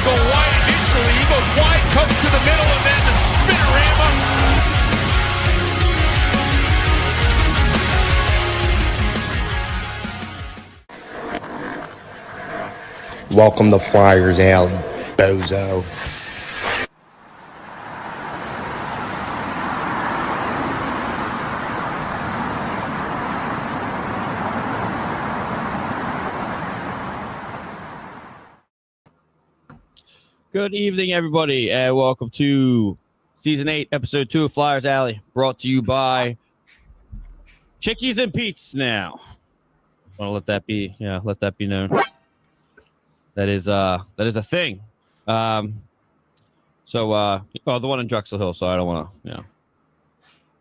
go wide initially. He goes wide, comes to the middle, and then the spinorama. Welcome to Flyers Alley, bozo. Good evening, everybody, and welcome to Season 8, Episode 2 of Flyers Alley, brought to you by Chickies and Pete's now. I want to let that be known. That is a thing. The one in Drexel Hill, so I don't want to,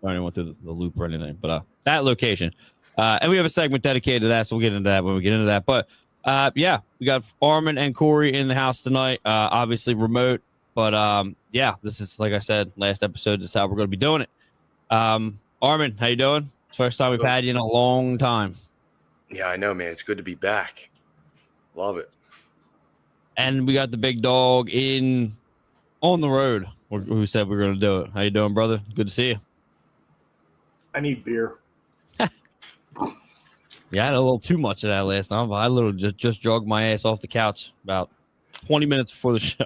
I don't want through the loop or anything, but that location. And we have a segment dedicated to that, so we'll get into that when we get into that. But we got Armin and Corey in the house tonight. Obviously remote, but this is, like I said, last episode. This is how we're going to be doing it. Armin, how you doing? It's the first time we've had you in a long time. Yeah, I know, man. It's good to be back. Love it. And we got the big dog on the road. Who said we were going to do it? How you doing, brother? Good to see you. I need beer. Yeah, I had a little too much of that last night. I literally just jogged my ass off the couch about 20 minutes before the show.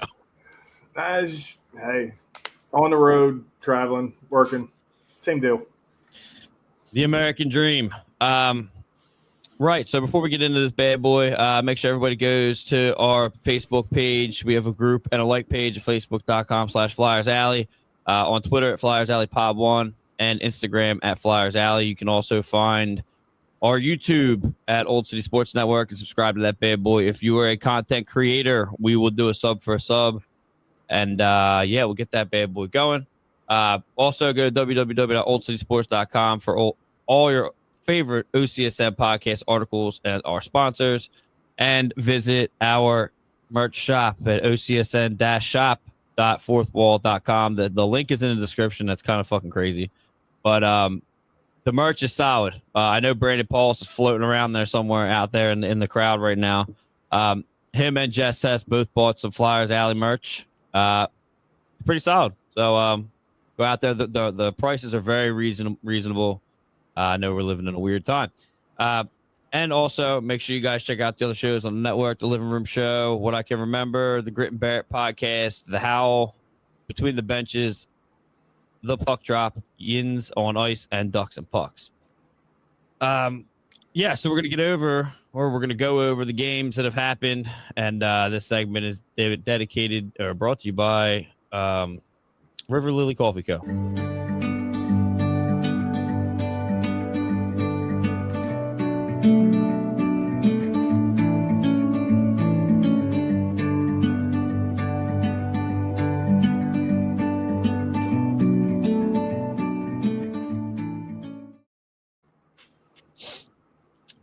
Hey, on the road, traveling, working, same deal. The American dream. Right, so before we get into this bad boy, make sure everybody goes to our Facebook page. We have a group and a like page at facebook.com/Flyers Alley, on Twitter at Flyers Alley Pod 1, and Instagram at Flyers Alley. You can also find our YouTube at Old City Sports Network and subscribe to that bad boy. If you are a content creator, we will do a sub for a sub. And we'll get that bad boy going. Also, go to www.oldcitysports.com for all your favorite OCSN podcast articles and our sponsors. And visit our merch shop at ocsn-shop.fourthwall.com. The link is in the description. That's kind of fucking crazy. But the merch is solid. I know Brandon Pauls is floating around there somewhere out there in the crowd right now. Him and Jess Hess both bought some Flyers Alley merch. Pretty solid. So go out there. The prices are very reasonable. I know we're living in a weird time. And also make sure you guys check out the other shows on the network, The Living Room Show, What I Can Remember, The Grit and Barrett Podcast, The Howl, Between the Benches, The Puck Drop, Yins on Ice, and Ducks and Pucks. So we're going to go over the games that have happened, and this segment is dedicated or brought to you by River Lily Coffee Co.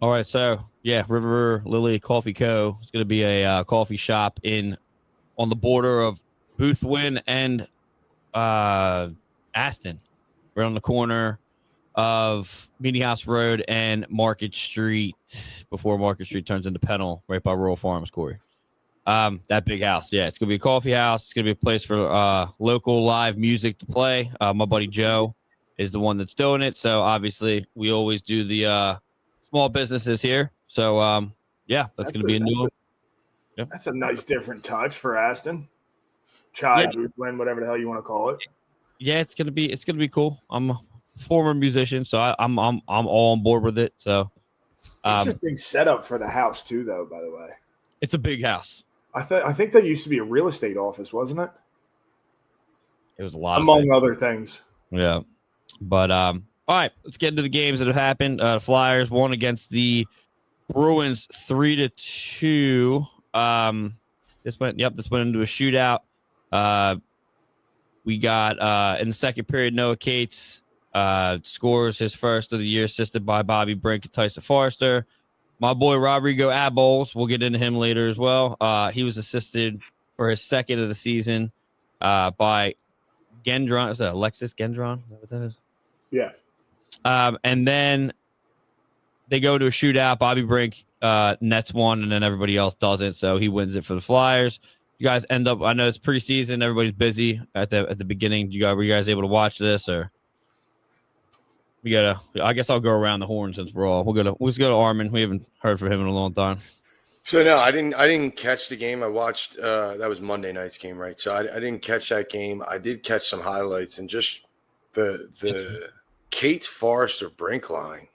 All right, so River Lily Coffee Co. is going to be a coffee shop on the border of Boothwyn and Aston. We're on the corner of Meeting House Road and Market Street before Market Street turns into Pennell, right by Rural Farms, Corey. That big house, it's going to be a coffee house. It's going to be a place for local live music to play. My buddy Joe is the one that's doing it, so obviously we always do the small businesses here. So, that's going to be a new one. Yep. That's a nice different touch for Aston. Chai, Boothwyn, whatever the hell you want to call it. Yeah, it's gonna be cool. I'm a former musician, so I'm all on board with it. So, interesting setup for the house too, though. By the way, it's a big house. I think that used to be a real estate office, wasn't it? It was a lot, among other things. Yeah, but all right, let's get into the games that have happened. Flyers won against the Bruins 3-2. This went into a shootout. We got in the second period, Noah Cates scores his first of the year, assisted by Bobby Brink and Tyson Forrester. My boy Rodrigo Abols, we'll get into him later as well. He was assisted for his second of the season by Gendron. Is that Alexis Gendron? Is that what that is? Yeah. And then they go to a shootout. Bobby Brink nets one, and then everybody else doesn't, so he wins it for the Flyers. you guys end up? I know it's preseason. Everybody's busy at the beginning. Were you guys able to watch this, or we gotta? I guess I'll go around the horn since we'll just go to Armin. We haven't heard from him in a long time. So no, I didn't catch the game. I watched that was Monday night's game, right? So I didn't catch that game. I did catch some highlights and just the Kate Forrester Brink line.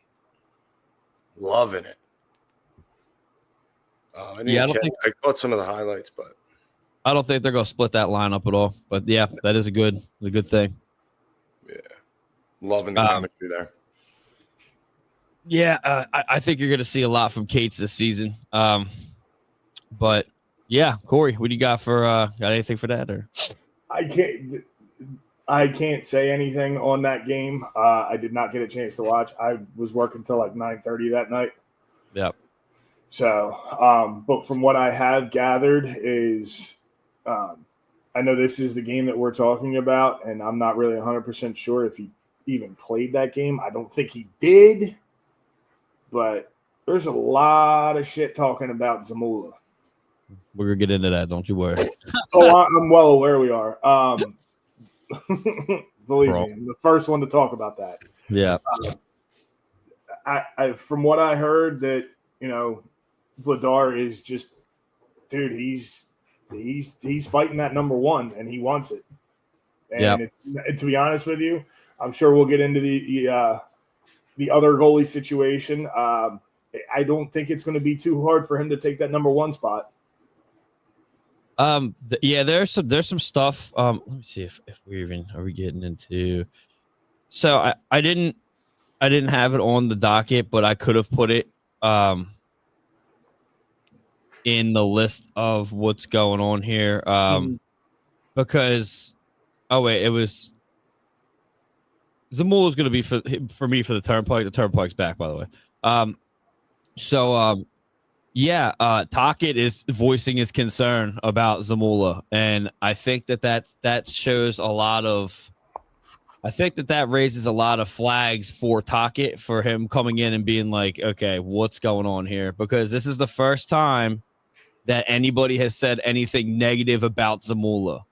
Loving it. I caught some of the highlights, but I don't think they're gonna split that lineup at all. But yeah, that is a good thing. Yeah, loving the chemistry there. Yeah, I think you're gonna see a lot from Kate's this season. But yeah, Corey, what do you got for got anything for that? Or I can't say anything on that game. I did not get a chance to watch. I was working till like 9:30 that night. Yep. So, but from what I have gathered is, I know this is the game that we're talking about, and I'm not really 100% sure if he even played that game. I don't think he did, but there's a lot of shit talking about Zamula. We're gonna get into that. Don't you worry. I'm well aware we are. Believe me, I'm the first one to talk about that. Yeah. I from what I heard that, Vladar is just, dude, he's fighting that number one and he wants it. And it's, to be honest with you, I'm sure we'll get into the other goalie situation. I don't think it's going to be too hard for him to take that number one spot. There's some stuff. Let me see if are we getting into. So I didn't have it on the docket, but I could have put it in the list of what's going on here. Because it was Zamula's going to be for me for the Turnpike. The Turnpike's back, by the way. Tockett is voicing his concern about Zamula, and I think that shows a lot of. I think that raises a lot of flags for Tockett, for him coming in and being like, okay, what's going on here? Because this is the first time that anybody has said anything negative about Zamula.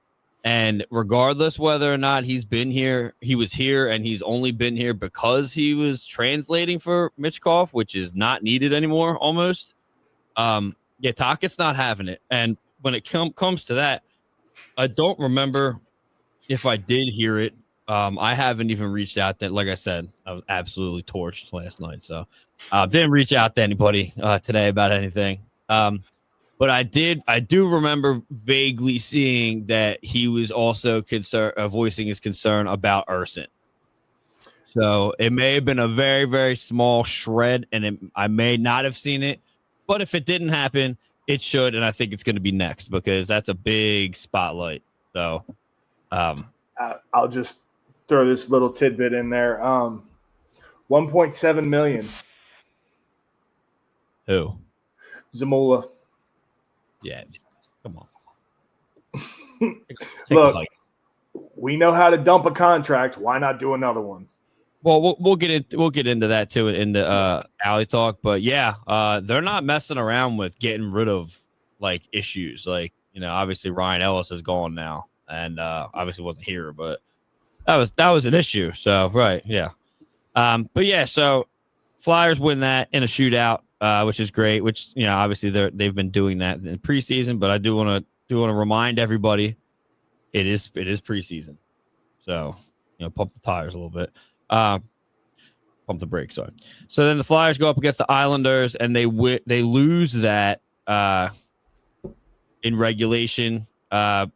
And regardless whether or not he's been here, he was here and he's only been here because he was translating for Michkov, which is not needed anymore almost. Tockett's not having it. And when it comes to that, I don't remember if I did hear it. I haven't even reached out that, like I said, I was absolutely torched last night. So didn't reach out to anybody today about anything. But I do remember vaguely seeing that he was also voicing his concern about Urson. So it may have been a very, very small shred, and I may not have seen it. But if it didn't happen, it should, and I think it's going to be next because that's a big spotlight. So I'll just throw this little tidbit in there. 1.7 million. Who? Zamula. Yeah, come on. Look, we know how to dump a contract. Why not do another one? Well, we'll get into that too in the alley talk. But yeah, they're not messing around with getting rid of like issues. Like, obviously Ryan Ellis is gone now, and obviously wasn't here, but that was an issue. So right, yeah. But yeah, so Flyers win that in a shootout. Which is great. Which obviously they've been doing that in preseason, but I do want to remind everybody, it is preseason, so pump the tires a little bit, pump the brakes. Sorry. So then the Flyers go up against the Islanders, and they lose that in regulation, 4-3.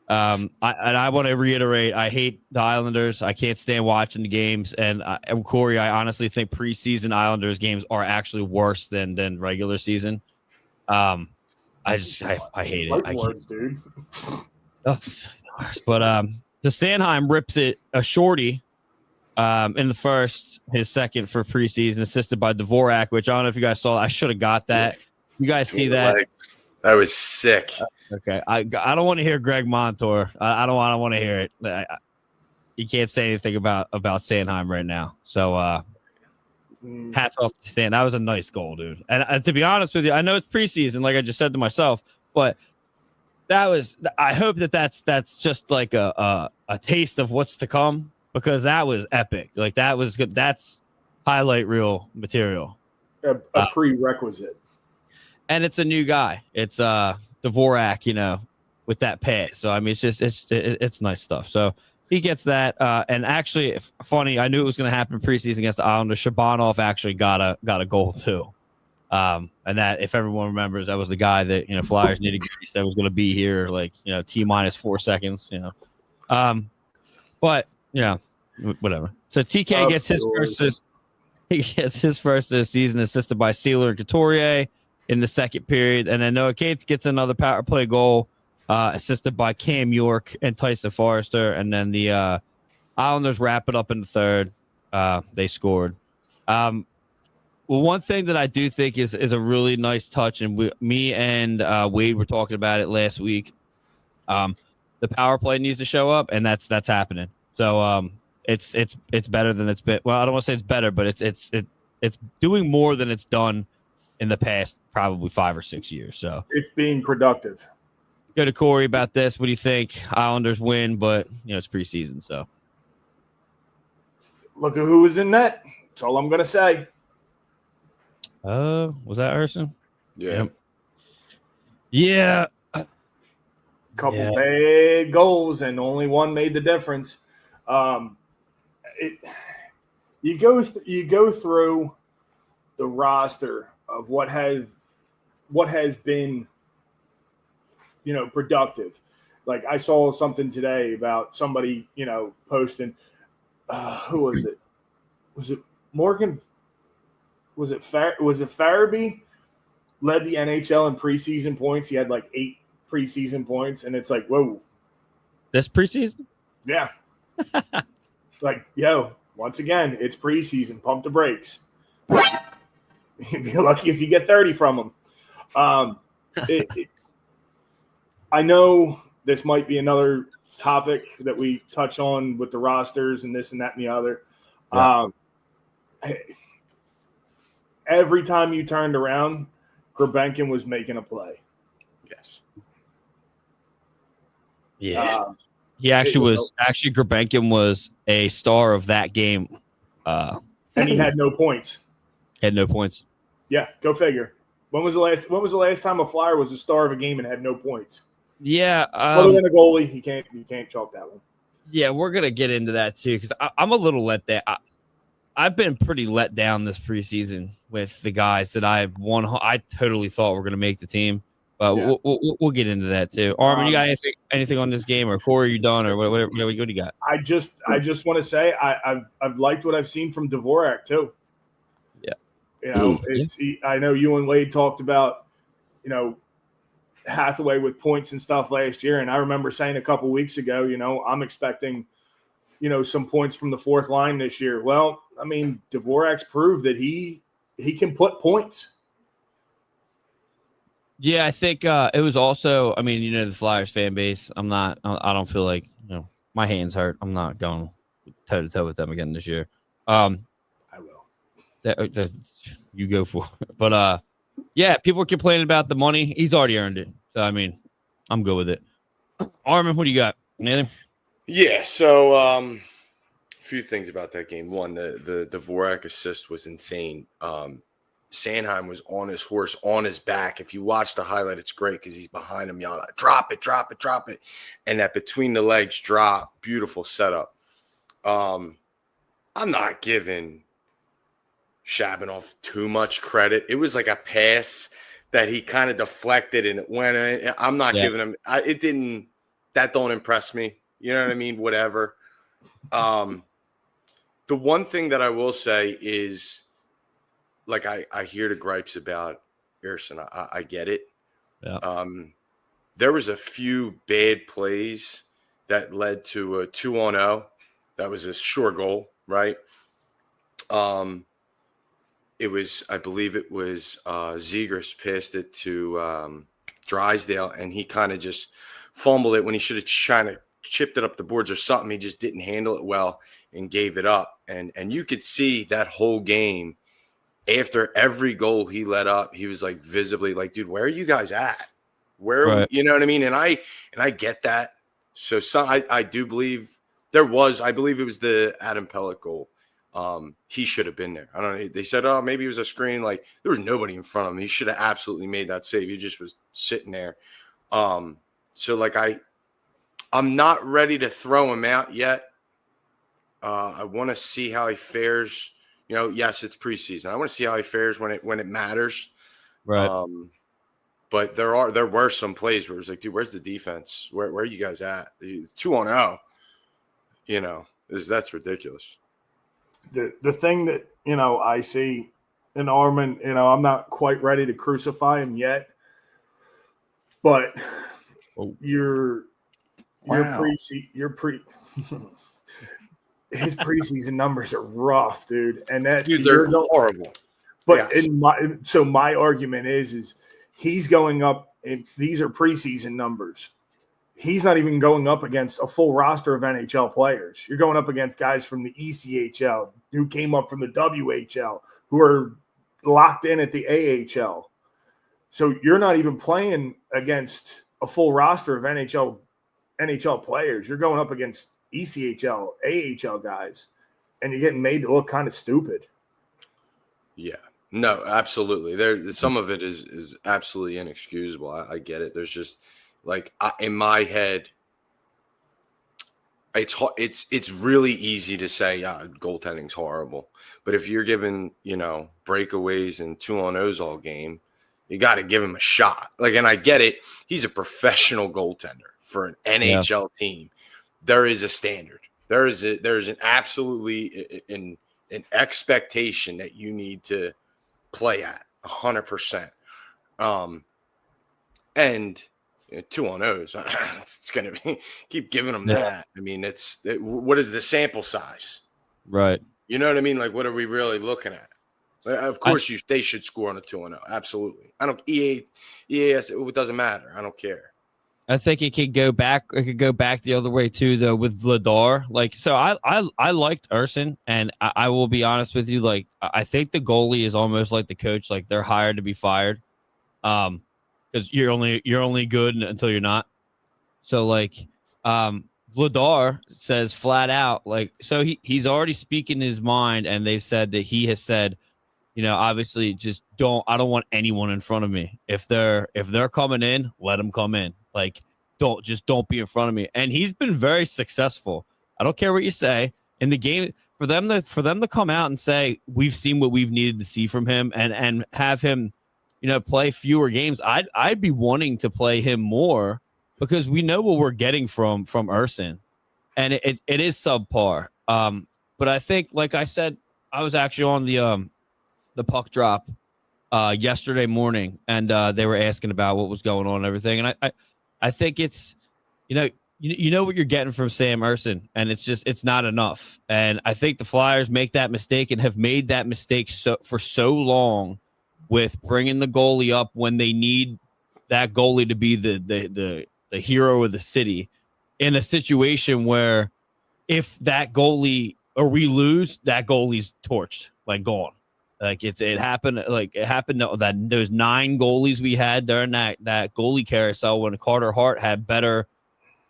I want to reiterate, I hate the Islanders. I can't stand watching the games. And Corey, I honestly think preseason Islanders games are actually worse than regular season. I hate it. Words, dude. But the Sanheim rips it a shorty in the first, his second for preseason, assisted by Dvorak, which I don't know if you guys saw. I should have got that. You guys see that? That was sick. Okay, I don't want to hear Greg Montour. I don't want to hear it. You can't say anything about Sanheim right now. So Hats off to Stan. That was a nice goal, dude. And to be honest with you, I know it's preseason, like I just said to myself, but that was. I hope that's just like a taste of what's to come, because that was epic. Like that was good. That's highlight reel material. A prerequisite. And it's a new guy. It's Dvorak, with that pass. So I mean, it's nice stuff. So he gets that. And actually, funny, I knew it was going to happen preseason against the Islanders. Shabanov actually got a goal too. And that, if everyone remembers, that was the guy that Flyers needed. He said was going to be here like T minus 4 seconds. But whatever. So TK gets his first. He gets his first of the season, assisted by Sealer and Couturier in the second period, and then Noah Cates gets another power play goal, assisted by Cam York and Tyson Forrester, and then the Islanders wrap it up in the third. They scored. Well, one thing that I do think is a really nice touch, and me and Wade were talking about it last week. The power play needs to show up, and that's happening. So it's better than it's been. Well, I don't want to say it's better, but it's doing more than it's done in the past probably 5 or 6 years. So it's being productive. Go to Corey about this. What do you think? Islanders win, but it's preseason, so look at who was in net. That's all I'm gonna say. Was that Urson? Yeah. Yeah. Couple bad goals, and only one made the difference. You go through the roster of what has been productive. Like I saw something today about somebody posting. Who was it? Was it Morgan? Was it Farabee? Led the NHL in preseason points. He had like 8 preseason points, and it's like, whoa. This preseason? Yeah. Like, once again, it's preseason. Pump the brakes. You'd be lucky if you get 30 from them. I know this might be another topic that we touch on with the rosters and this and that and the other. Yeah. Every time you turned around, Grebenkin was making a play. Yes. Yeah. He actually Grebenkin was a star of that game. And he had no points. Had no points. Yeah, go figure. When was the last time a Flyer was a star of a game and had no points? Yeah. Other than a goalie, you can't chalk that one. Yeah, we're gonna get into that too, because I'm a little let down. I've been pretty let down this preseason with the guys that I totally thought were gonna make the team. But yeah. we'll get into that too. Armin, you got anything on this game, or Corey, you done, or whatever? What do you got? I just want to say I've liked what I've seen from Dvorak too. Yeah, I know you and Wade talked about Hathaway with points and stuff last year, and I remember saying a couple weeks ago, I'm expecting some points from the fourth line this year. Well, I mean, Dvorak's proved that he can put points. Yeah, I think it was also, the Flyers fan base. I don't feel like, my hands hurt. I'm not going toe to toe with them again this year. I will. You go for it. But yeah, people are complaining about the money. He's already earned it. So, I'm good with it. Armin, what do you got? Anything? Yeah, so a few things about that game. One, the Dvorak assist was insane. Sanheim was on his horse, on his back. If you watch the highlight, it's great because he's behind him yelling, drop it. And that between the legs drop, beautiful setup. I'm not giving Shabanov too much credit. It was like a pass that he kind of deflected and it went in. I'm not giving him that don't impress me. You know what I mean? Whatever. The one thing that I will say is, like, I hear the gripes about Ersson. I get it. Yeah. There was a few bad plays that led to a 2-on-0. That was a sure goal, right? I believe it was Zegras passed it to Drysdale, and he kind of just fumbled it when he should have kind of chipped it up the boards or something. He just didn't handle it well and gave it up. And you could see that whole game after every goal he let up, he was like visibly like, dude, where are you guys at? Where are Right. we? You know what I mean? And I get that. So I do believe I believe it was the Adam Pellet goal. He should have been there. I don't know. They said, oh, maybe it was a screen. Like there was nobody in front of him. He should have absolutely made that save. He just was sitting there. So like I'm not ready to throw him out yet. I want to see how he fares. You know, yes, it's preseason. I want to see how he fares when it matters. Right. But there were some plays where it was like, dude, where's the defense? Where are you guys at? 2-0. You know, that's ridiculous. The thing that, you know, I see in Armin, you know, I'm not quite ready to crucify him yet, but your his preseason numbers are rough, dude. And that they're horrible. But yes. My argument is he's going up, and these are preseason numbers. He's not even going up against a full roster of NHL players. You're going up against guys from the ECHL who came up from the WHL, who are locked in at the AHL. So you're not even playing against a full roster of NHL players. You're going up against ECHL, AHL guys, and you're getting made to look kind of stupid. Yeah. No, absolutely. Some of it is absolutely inexcusable. I get it. There's just like in my head, it's really easy to say, goaltending's horrible. But if you're given, you know, breakaways and 2-on-0s all game, you got to give him a shot. Like, and I get it. He's a professional goaltender for an NHL team. There is a standard. There's an absolutely an expectation that you need to play at 100%. And 2-on-0s, it's going to be keep giving them that. I mean, what is the sample size? Right. You know what I mean? Like, what are we really looking at? Of course, they should score on a 2-0. Absolutely. I don't EAS. It doesn't matter. I don't care. I think it could go back. It could go back the other way too, though, with Vladar. Like, so I liked Urson, and I will be honest with you. Like, I think the goalie is almost like the coach. Like, they're hired to be fired, because you're only good until you're not. So like, Vladar says flat out, like, so he's already speaking his mind, and they've said that he has said, you know, obviously, I don't want anyone in front of me. If they're coming in, let them come in. Like, don't be in front of me. And he's been very successful. I don't care what you say in the game. For them to come out and say we've seen what we've needed to see from him, and have him, you know, play fewer games. I'd be wanting to play him more, because we know what we're getting from Urson, and it is subpar. But I think, like I said, I was actually on the puck drop yesterday morning, and they were asking about what was going on and everything. And I think it's, you know what you're getting from Sam Urson, and it's not enough. And I think the Flyers make that mistake, and have made that mistake for so long, with bringing the goalie up when they need that goalie to be the hero of the city, in a situation where if that goalie, or we lose, that goalie's torched, like gone. Like it happened that those 9 goalies we had during that goalie carousel, when Carter Hart had better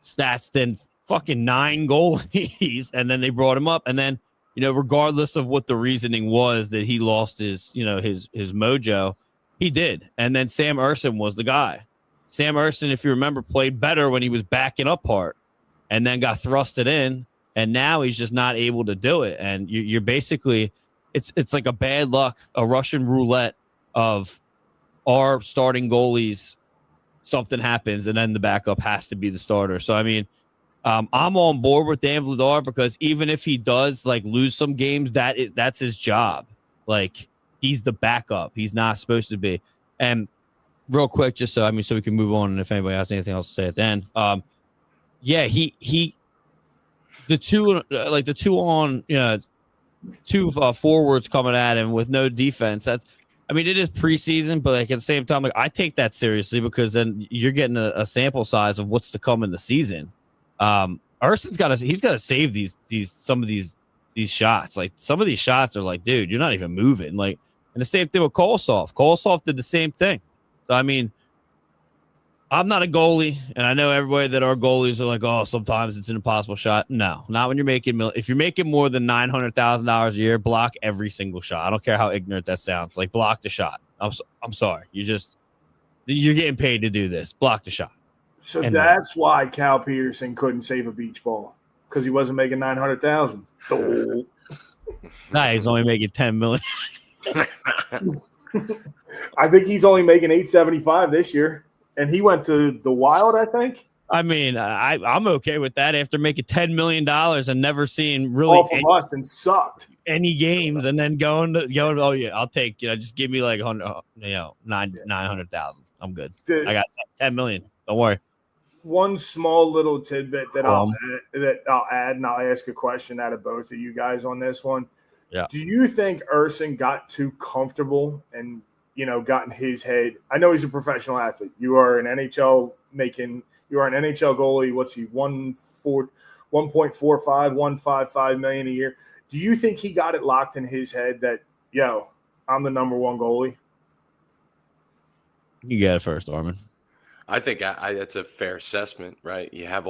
stats than fucking 9 goalies, and then they brought him up, and then, you know, regardless of what the reasoning was that he lost his mojo, he did. And then Sam Urson was the guy. Sam Urson, if you remember, played better when he was backing up Hart, and then got thrusted in, and now he's just not able to do it. And you're basically, it's like a bad luck, a Russian roulette of our starting goalies. Something happens, and then the backup has to be the starter. So, I mean, I'm on board with Dan Vladar, because even if he does like lose some games, that's his job. Like, he's the backup. He's not supposed to be. And real quick, just so we can move on, and if anybody has anything else to say at the end, the two on, you know, 2 forwards coming at him with no defense. It is preseason, but like at the same time, like, I take that seriously, because then you're getting a sample size of what's to come in the season. Urson's got to save some of these shots. Like, some of these shots are like, dude, you're not even moving. Like And the same thing with Kolosov. Kolosov did the same thing. So, I mean, I'm not a goalie, and I know everybody that are goalies are like, oh, sometimes it's an impossible shot. No, not when you're making if you're making more than $900,000 a year, block every single shot. I don't care how ignorant that sounds. Like, block the shot. I'm sorry. You're getting paid to do this. Block the shot. So that's why Cal Peterson couldn't save a beach ball, because he wasn't making 900,000. Nah, he's only making $10 million. I think he's only making $875 this year. And he went to the Wild, I think. I mean, I'm okay with that after making $10 million and never seeing really all from us and sucked any games, and then going. Oh yeah, I'll take just give me like 900,000. I'm good. I got 10 million. Don't worry. One small little tidbit that I'll add, and I'll ask a question out of both of you guys on this one. Yeah. Do you think Urson got too comfortable and got in his head? I know he's a professional athlete. You are an NHL goalie. What's he? 1.45 million a year. Do you think he got it locked in his head that, I'm the number one goalie? You get it first, Armin. I think that's a fair assessment, right? You had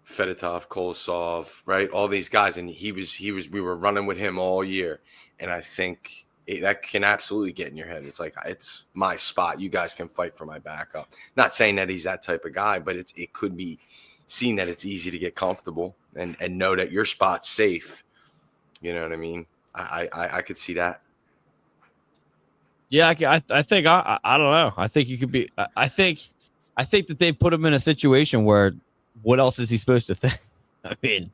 Fedotov, Kolosov, right? All these guys, and we were running with him all year, and I think that can absolutely get in your head. It's like, it's my spot. You guys can fight for my backup. Not saying that he's that type of guy, but it could be seen that it's easy to get comfortable and know that your spot's safe. You know what I mean? I could see that. Yeah, I think I don't know. I think you could be. I think that they put him in a situation where what else is he supposed to think? I mean,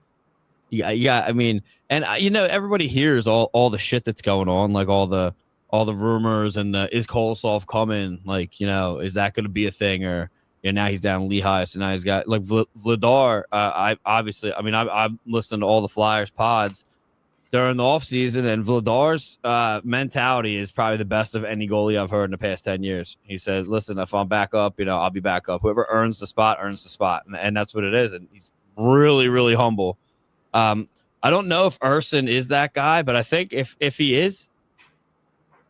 yeah. I mean, and everybody hears all the shit that's going on, like all the rumors and is Kolosov coming? Like, is that going to be a thing? Or now he's down in Lehigh, so now he's got like Vladar. I'm listening to all the Flyers pods during the offseason, and Vladar's mentality is probably the best of any goalie I've heard in the past 10 years. He says, listen, if I'm back up, I'll be back up. Whoever earns the spot. And that's what it is. And he's really, really humble. I don't know if Urson is that guy, but I think if he is,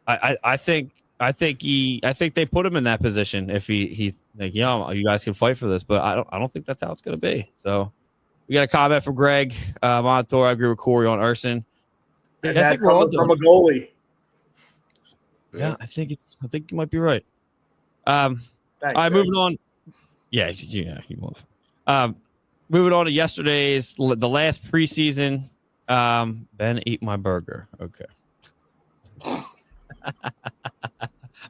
I think they put him in that position. If he like, you guys can fight for this, but I don't think that's how it's going to be. So we got a comment from Greg Montour. I agree with Corey on Urson. And that's coming from a goalie. Yeah, I think you might be right. Thanks, all right, moving on. Yeah, he won't. Moving on to yesterday's, the last preseason. Ben, eat my burger. Okay.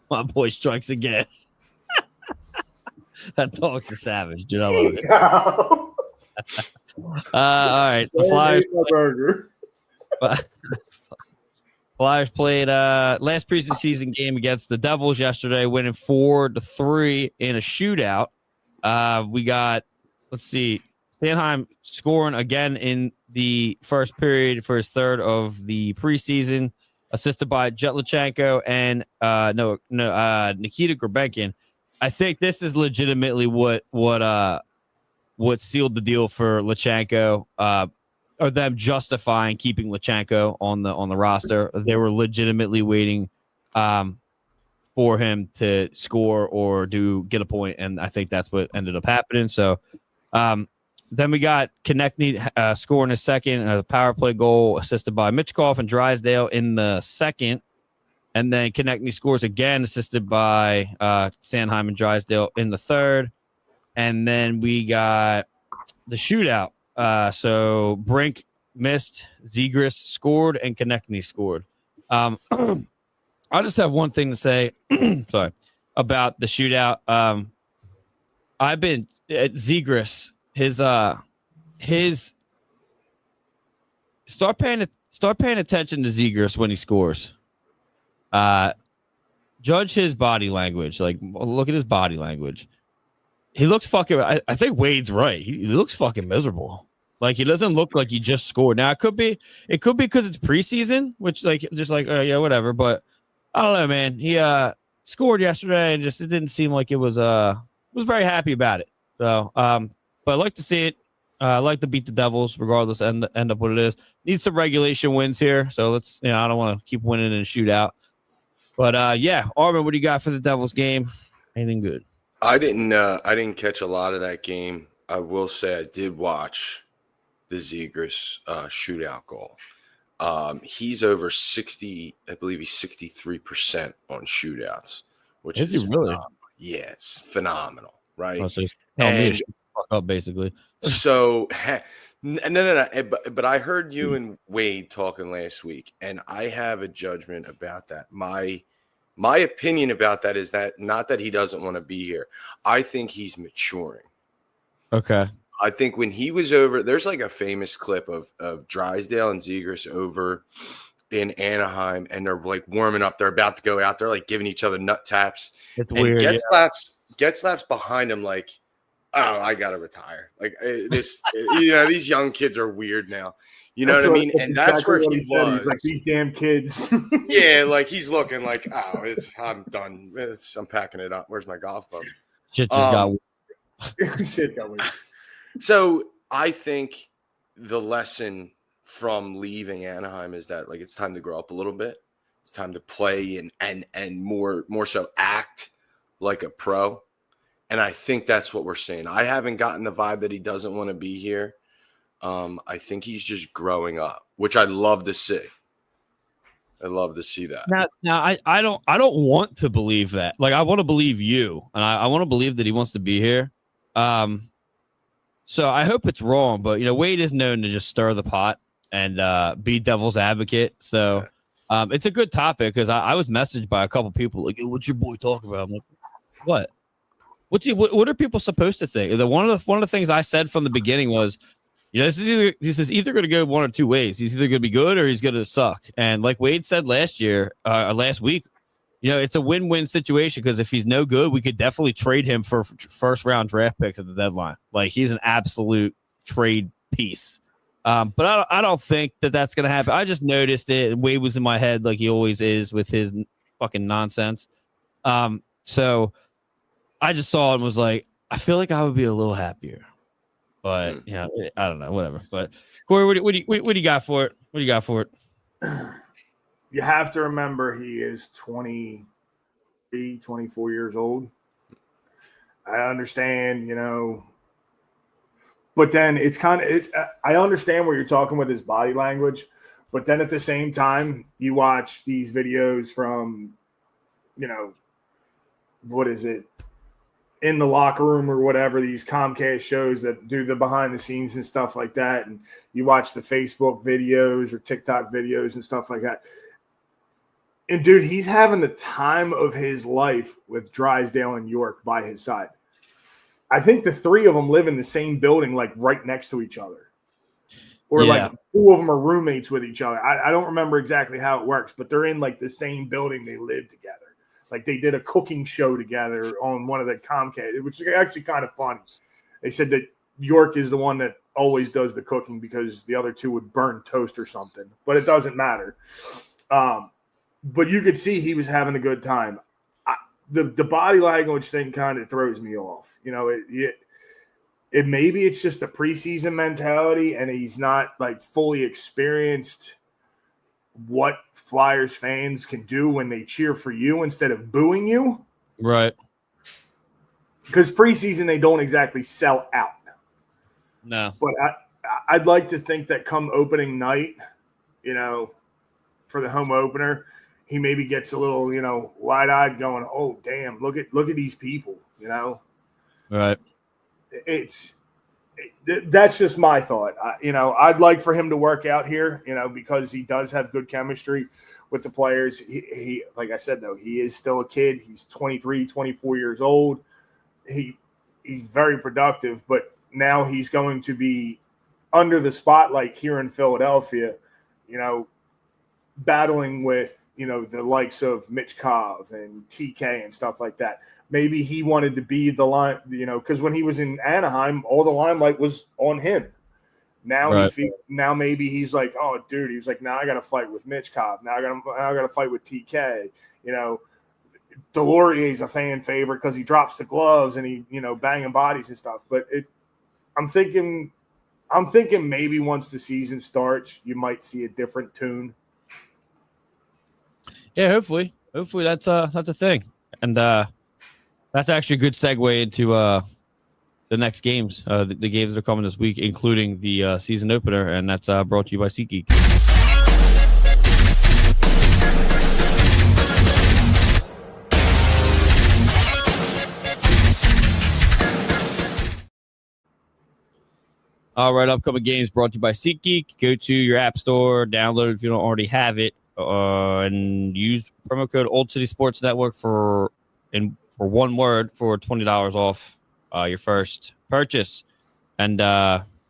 My boy strikes again. That dog's a savage, dude. I love it. All right, the Flyers. Burger. Flyers played last preseason game against the Devils yesterday, winning 4-3 in a shootout. We got, let's see, Sanheim scoring again in the first period for his third of the preseason, assisted by Jetlachenko and Nikita Grabenkin. I think this is legitimately what sealed the deal for Lachenko. Or them justifying keeping Lachenko on the roster. They were legitimately waiting for him to score or get a point, and I think that's what ended up happening. So then we got Konechny scoring his second, a power play goal assisted by Michkov and Drysdale in the second, and then Konechny scores again, assisted by Sanheim and Drysdale in the third, and then we got the shootout. So Brink missed, Zegras scored, and Konechny scored. I just have one thing to say, sorry, about the shootout. I've been at Zegras, his start paying attention to Zegras when he scores. Judge his body language. Like, look at his body language. He looks fucking. I think Wade's right. He looks fucking miserable. Like, he doesn't look like he just scored. Now it could be because it's preseason, which yeah, whatever. But I don't know, man. He scored yesterday, and it didn't seem like it was very happy about it. So, but I'd like to see it. I like to beat the Devils, regardless, end up what it is. Need some regulation wins here, so let's. I don't want to keep winning in a shootout. But yeah, Armin, what do you got for the Devils game? Anything good? I didn't catch a lot of that game. I will say I did watch the Zegras shootout goal. He's over 60. I believe he's 63% on shootouts, which Is is he really? phenomenal. Yeah, it's phenomenal, right? Oh, so he's telling me to shut the fuck up, basically. So no. But I heard you and Wade talking last week, and I have a judgment about that. My opinion about that is that not that he doesn't want to be here. I think he's maturing. Okay. I think when he was over, there's like a famous clip of Drysdale and Zegras over in Anaheim, and they're like warming up. They're about to go out. They're like giving each other nut taps. It's and weird. Getzlaff's behind him like, oh, I gotta retire. Like this, these young kids are weird now. You know what I mean? And that's where he was. He's like, these damn kids. Yeah, like he's looking like, oh, I'm done. I'm packing it up. Where's my golf club? Shit just got weird. Shit got weird. So I think the lesson from leaving Anaheim is that like it's time to grow up a little bit. It's time to play and more so act like a pro. And I think that's what we're seeing. I haven't gotten the vibe that he doesn't want to be here. I think he's just growing up, which I love to see. I love to see that. Now I don't want to believe that. Like I want to believe you, and I want to believe that he wants to be here. So I hope it's wrong, but Wade is known to just stir the pot and be devil's advocate. So it's a good topic because I was messaged by a couple people like, hey, "What's your boy talking about?" I'm like, "What? What are people supposed to think?" One of the things I said from the beginning was, this is either going to go one or two ways. He's either going to be good or he's going to suck. And like Wade said last week, it's a win-win situation because if he's no good, we could definitely trade him for first-round draft picks at the deadline. Like he's an absolute trade piece. But I don't think that that's going to happen. I just noticed it. And Wade was in my head like he always is with his fucking nonsense. So I just saw it and was like, I feel like I would be a little happier. But, I don't know, whatever. But, Corey, what do you got for it? What do you got for it? You have to remember he is 23, 24 years old. I understand, but then it's kind of I understand where you're talking with his body language, but then at the same time, you watch these videos from, what is it? In the locker room or whatever, these Comcast shows that do the behind the scenes and stuff like that. And you watch the Facebook videos or TikTok videos and stuff like that. And dude, he's having the time of his life with Drysdale and York by his side. I think the three of them live in the same building, like right next to each other. Or like two of them are roommates with each other. I don't remember exactly how it works, but they're in like the same building. They live together. Like they did a cooking show together on one of the Comcast, which is actually kind of funny. They said that York is the one that always does the cooking because the other two would burn toast or something, but it doesn't matter. But you could see he was having a good time. The body language thing kind of throws me off. It maybe it's just a preseason mentality and he's not like fully experienced what Flyers fans can do when they cheer for you instead of booing you. Right. Because preseason, they don't exactly sell out. No. But I'd like to think that come opening night, for the home opener, he maybe gets a little, wide-eyed going, oh, damn, look at these people, Right. That's just my thought. I'd like for him to work out here, because he does have good chemistry with the players. He like I said, though, he is still a kid. He's 23, 24 years old. He's very productive, but now he's going to be under the spotlight here in Philadelphia, battling with, the likes of Mitch Kov and TK and stuff like that. Maybe he wanted to be the line, because when he was in Anaheim, all the limelight was on him. Now, right. Now maybe he's like, oh, dude, he was like, now I got to fight with Mitch Kov. Now I got to fight with TK. Delorier's a fan favorite because he drops the gloves and he, banging bodies and stuff. But I'm thinking I'm thinking maybe once the season starts, you might see a different tune. Yeah, hopefully that's a thing, and that's actually a good segue into the next games. The games that are coming this week, including the season opener, and that's brought to you by SeatGeek. All right, upcoming games brought to you by SeatGeek. Go to your app store, download it if you don't already have it, and use promo code Old City Sports Network for one word for $20 off your first purchase. And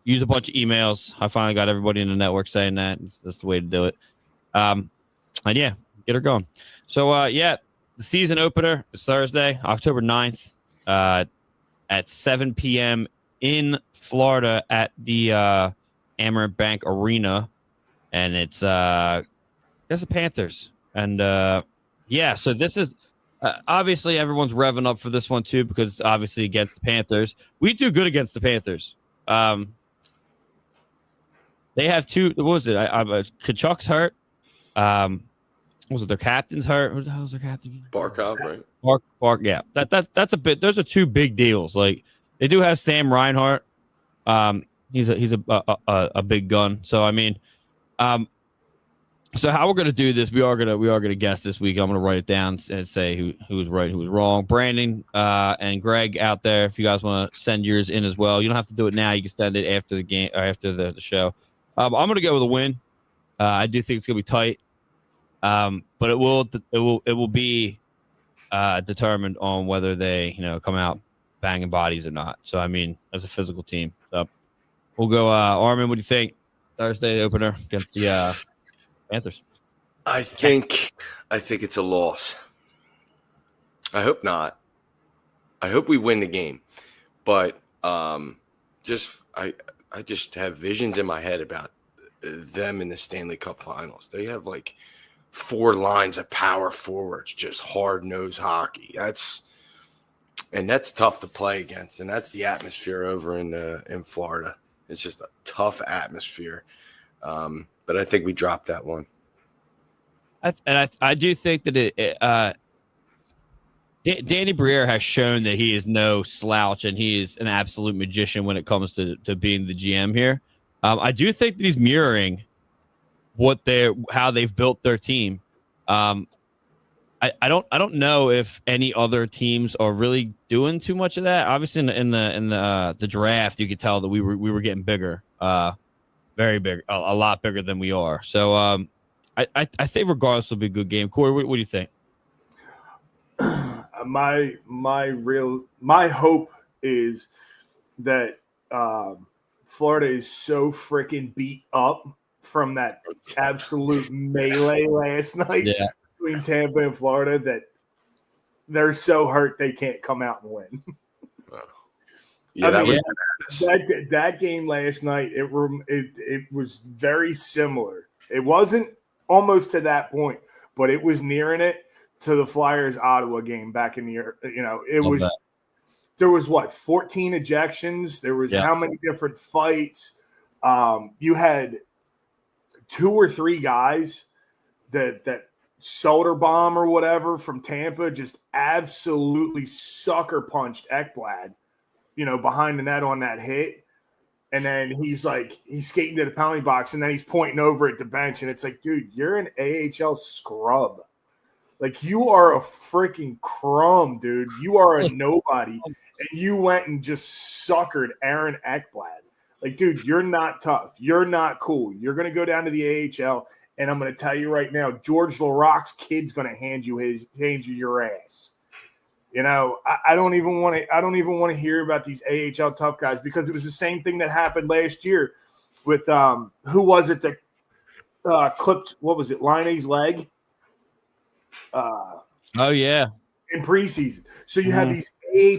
use a bunch of emails. I finally got everybody in the network saying that. That's the way to do it. And yeah, get her going. So yeah, the season opener is Thursday, October 9th at 7 p.m. in Florida at the Amerant Bank Arena, and it's the Panthers. And yeah, so this is obviously everyone's revving up for this one too, because it's obviously against the Panthers. We do good against the Panthers. They have two. What was it? Kachuk's hurt. Was it their captain's hurt? Who the hell's their captain? Barkov, right? Bark. Yeah, that's a bit. Those are two big deals. Like they do have Sam Reinhart. He's a big gun. So I mean, so how we're gonna do this? We are gonna guess this week. I'm gonna write it down and say who was right, who was wrong. Brandon and Greg out there, if you guys want to send yours in as well, you don't have to do it now. You can send it after the game or after the show. I'm gonna go with a win. I do think it's gonna be tight, but it will be determined on whether they come out banging bodies or not. So I mean, as a physical team, so we'll go. Armin, what do you think? Thursday opener against the Panthers. I think it's a loss. I hope not. I hope we win the game, but I just have visions in my head about them in the Stanley Cup Finals. They have like 4 lines of power forwards, just hard-nosed hockey. That's tough to play against, and that's the atmosphere over in Florida. It's just a tough atmosphere. But I think we dropped that one. I do think that Danny Briere has shown that he is no slouch and he is an absolute magician when it comes to being the GM here. I do think that he's mirroring how they've built their team. I don't know if any other teams are really doing too much of that. Obviously, in the draft, you could tell that we were getting bigger, very big, a lot bigger than we are. So I think regardless, it'll be a good game. Corey, what do you think? My hope is that Florida is so freaking beat up from that absolute melee last night between Tampa and Florida that they're so hurt they can't come out and win. Yeah, that game last night. It was very similar. It wasn't almost to that point, but it was nearing it to the Flyers Ottawa game back in the year. There was 14 ejections. There was how many different fights? You had 2 or 3 guys that shoulder bomb or whatever from Tampa just absolutely sucker punched Ekblad, behind the net on that hit. And then he's skating to the penalty box, and then he's pointing over at the bench, and it's like, dude, you're an AHL scrub. Like, you are a freaking crumb, dude. You are a nobody, and you went and just suckered Aaron Ekblad. Like, dude, you're not tough. You're not cool. You're going to go down to the AHL, and I'm going to tell you right now, George Larocque's kid's going to hand you your ass. I don't even want to hear about these AHL tough guys, because it was the same thing that happened last year with who was it that clipped, what was it, Liney's leg? Oh yeah, in preseason. So you have these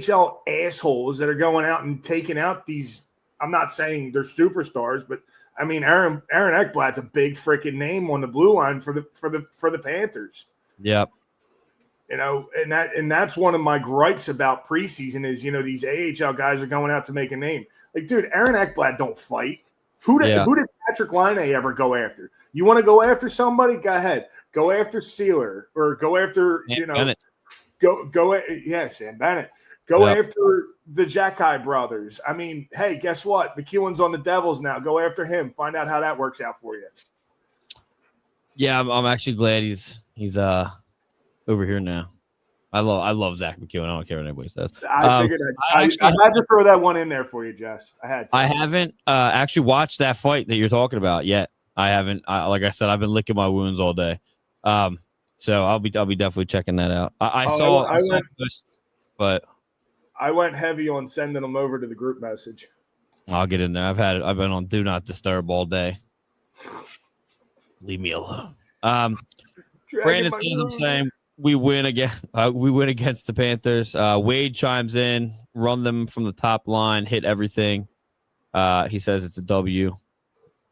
AHL assholes that are going out and taking out these. I'm not saying they're superstars, but I mean Aaron Ekblad's a big freaking name on the blue line for the Panthers. Yep. And that's one of my gripes about preseason is, these AHL guys are going out to make a name. Like, dude, Aaron Ekblad don't fight. Who did Patrick Line ever go after? You want to go after somebody? Go ahead. Go after Sealer or go after Bennett. Sam Bennett. Go after the Jacki brothers. I mean, hey, guess what? McEwen's on the Devils now. Go after him. Find out how that works out for you. Yeah, I'm actually glad he's over here now. I love Zach McEwen. I don't care what anybody says. I figured I had to throw that one in there for you, Jess. I had to. I haven't actually watched that fight that you're talking about yet. I haven't. Like I said, I've been licking my wounds all day. So I'll be definitely checking that out. I saw this, but I went heavy on sending them over to the group message. I'll get in there. I've been on Do Not Disturb all day. Leave me alone. Brandon says I'm saying we win again. We win against the Panthers. Wade chimes in, run them from the top line, hit everything. He says it's a W.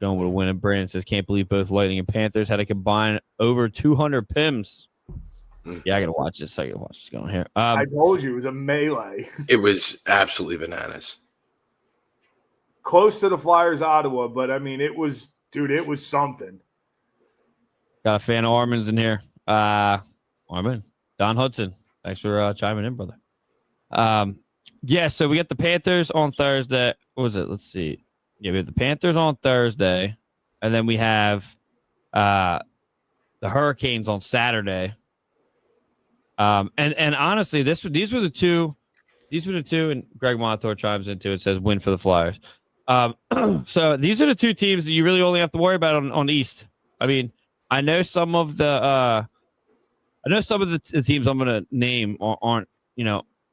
Going with a win. And Brandon says can't believe both Lightning and Panthers had to combine over 200 PIMs. Yeah, I gotta watch this. I gotta watch what's going here. I told you it was a melee. It was absolutely bananas. Close to the Flyers, Ottawa, but I mean, it was something. Got a fan of Armin's in here. Armin, Don Hudson. Thanks for chiming in, brother. Yeah, so we got the Panthers on Thursday. What was it? Let's see. Yeah, we have the Panthers on Thursday, and then we have the Hurricanes on Saturday. And honestly, these were the two, and Greg Montour chimes into it, says win for the Flyers. So these are the two teams that you really only have to worry about on the East. I mean, I know some of the teams I'm going to name aren't,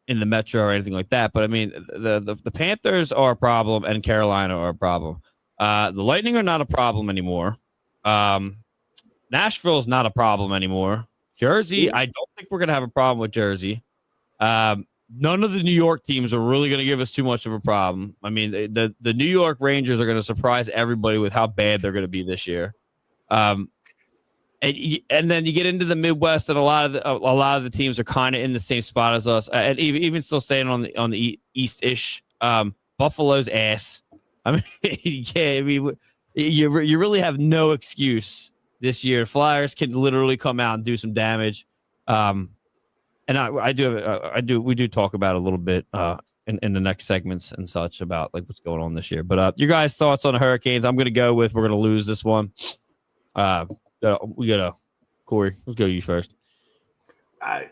in the Metro or anything like that. But I mean, the Panthers are a problem and Carolina are a problem. The Lightning are not a problem anymore. Nashville is not a problem anymore. Jersey, I don't think we're going to have a problem with Jersey. None of the New York teams are really going to give us too much of a problem. I mean, the New York Rangers are going to surprise everybody with how bad they're going to be this year. And then you get into the Midwest, and a lot of the teams are kind of in the same spot as us, and even still staying on the East-ish. Buffalo's ass. I mean, you really have no excuse this year. Flyers can literally come out and do some damage. And we do talk about a little bit in the next segments and such about like what's going on this year. But your guys' thoughts on the Hurricanes? I'm going to go with we're going to lose this one. We got Corey. Let's go you first. I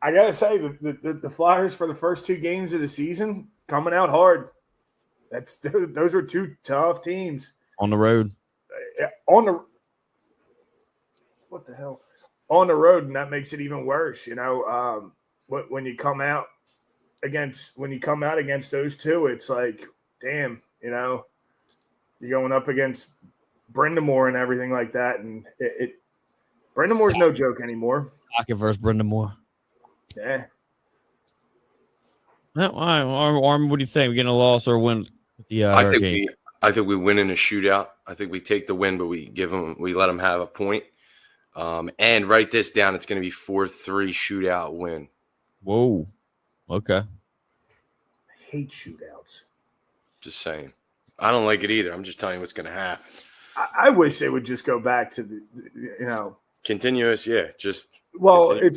gotta say the Flyers for the first two games of the season coming out hard. Those were two tough teams on the road. What the hell? On the road, and that makes it even worse. When you come out against those two, it's like, damn, you're going up against Brindamore and everything like that, and Brendamore's no joke anymore. Pocket versus Brindamore. Yeah. Armin, what do you think? We getting a loss or a win with the Hurricanes? I think we win in a shootout. I think we take the win, but we let them have a point. And write this down. It's going to be 4-3 shootout win. Whoa. Okay. I hate shootouts. Just saying. I don't like it either. I'm just telling you what's going to happen. I wish they would just go back to the continuous. Yeah, just I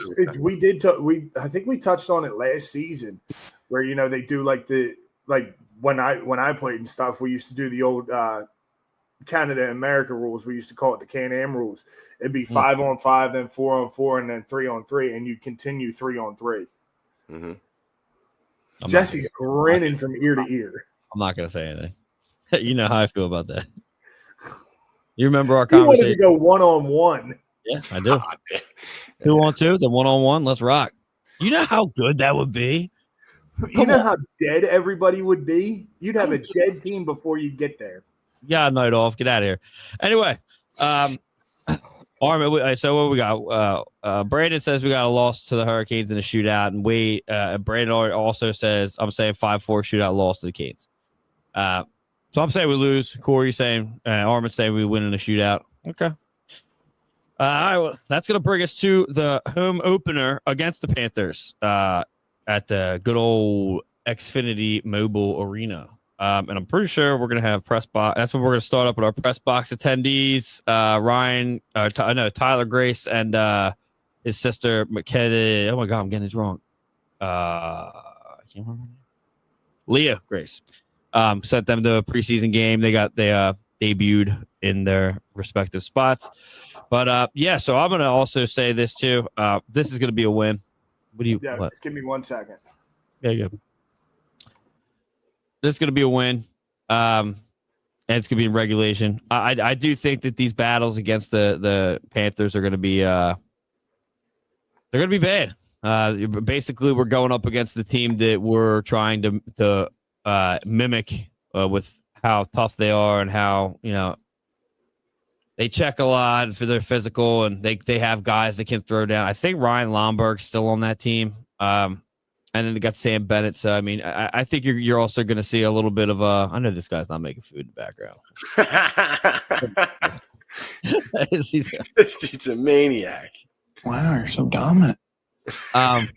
think we touched on it last season, where they do like when I played and stuff. We used to do the old Canada and America rules. We used to call it the Can-Am rules. It'd be 5-on-5, then 4-on-4, and then 3-on-3, and you continue 3-on-3. Mm-hmm. Jesse's grinning from ear to ear. I'm not gonna say anything. You know how I feel about that. You remember our conversation? You wanted to go 1-on-1. Yeah, I do. 2-on-2, then 1-on-1. Let's rock. You know how good that would be? You know how dead everybody would be? You'd have a dead team before you get there. Yeah, night off. Get out of here. Anyway, Armin, so what we got? Brandon says we got a loss to the Hurricanes in a shootout, and Brandon also says I'm saying 5-4 shootout loss to the Canes. So I'm saying we lose. Corey saying, Armin saying we win in a shootout. Okay. All right, well, that's going to bring us to the home opener against the Panthers at the good old Xfinity Mobile Arena. And I'm pretty sure we're going to have press box. That's when we're going to start up with our press box attendees. Tyler Grace and his sister, McKenna. Oh, my God, I'm getting this wrong. I can't remember. Leah Grace. Sent them to a preseason game. They debuted in their respective spots. But, so I'm going to also say this, too. This is going to be a win. Just give me 1 second. Yeah, yeah. This is going to be a win, and it's going to be in regulation. I do think that these battles against the Panthers are going to be they're going to be bad. Basically, we're going up against the team that we're trying to mimic with how tough they are and how they check a lot for their physical, and they have guys that can throw down. I think Ryan Lomberg's still on that team. And then they got Sam Bennett. So, I mean, I think you're also going to see a little bit of I know this guy's not making food in the background. This dude's a maniac. Wow, you're so dominant. I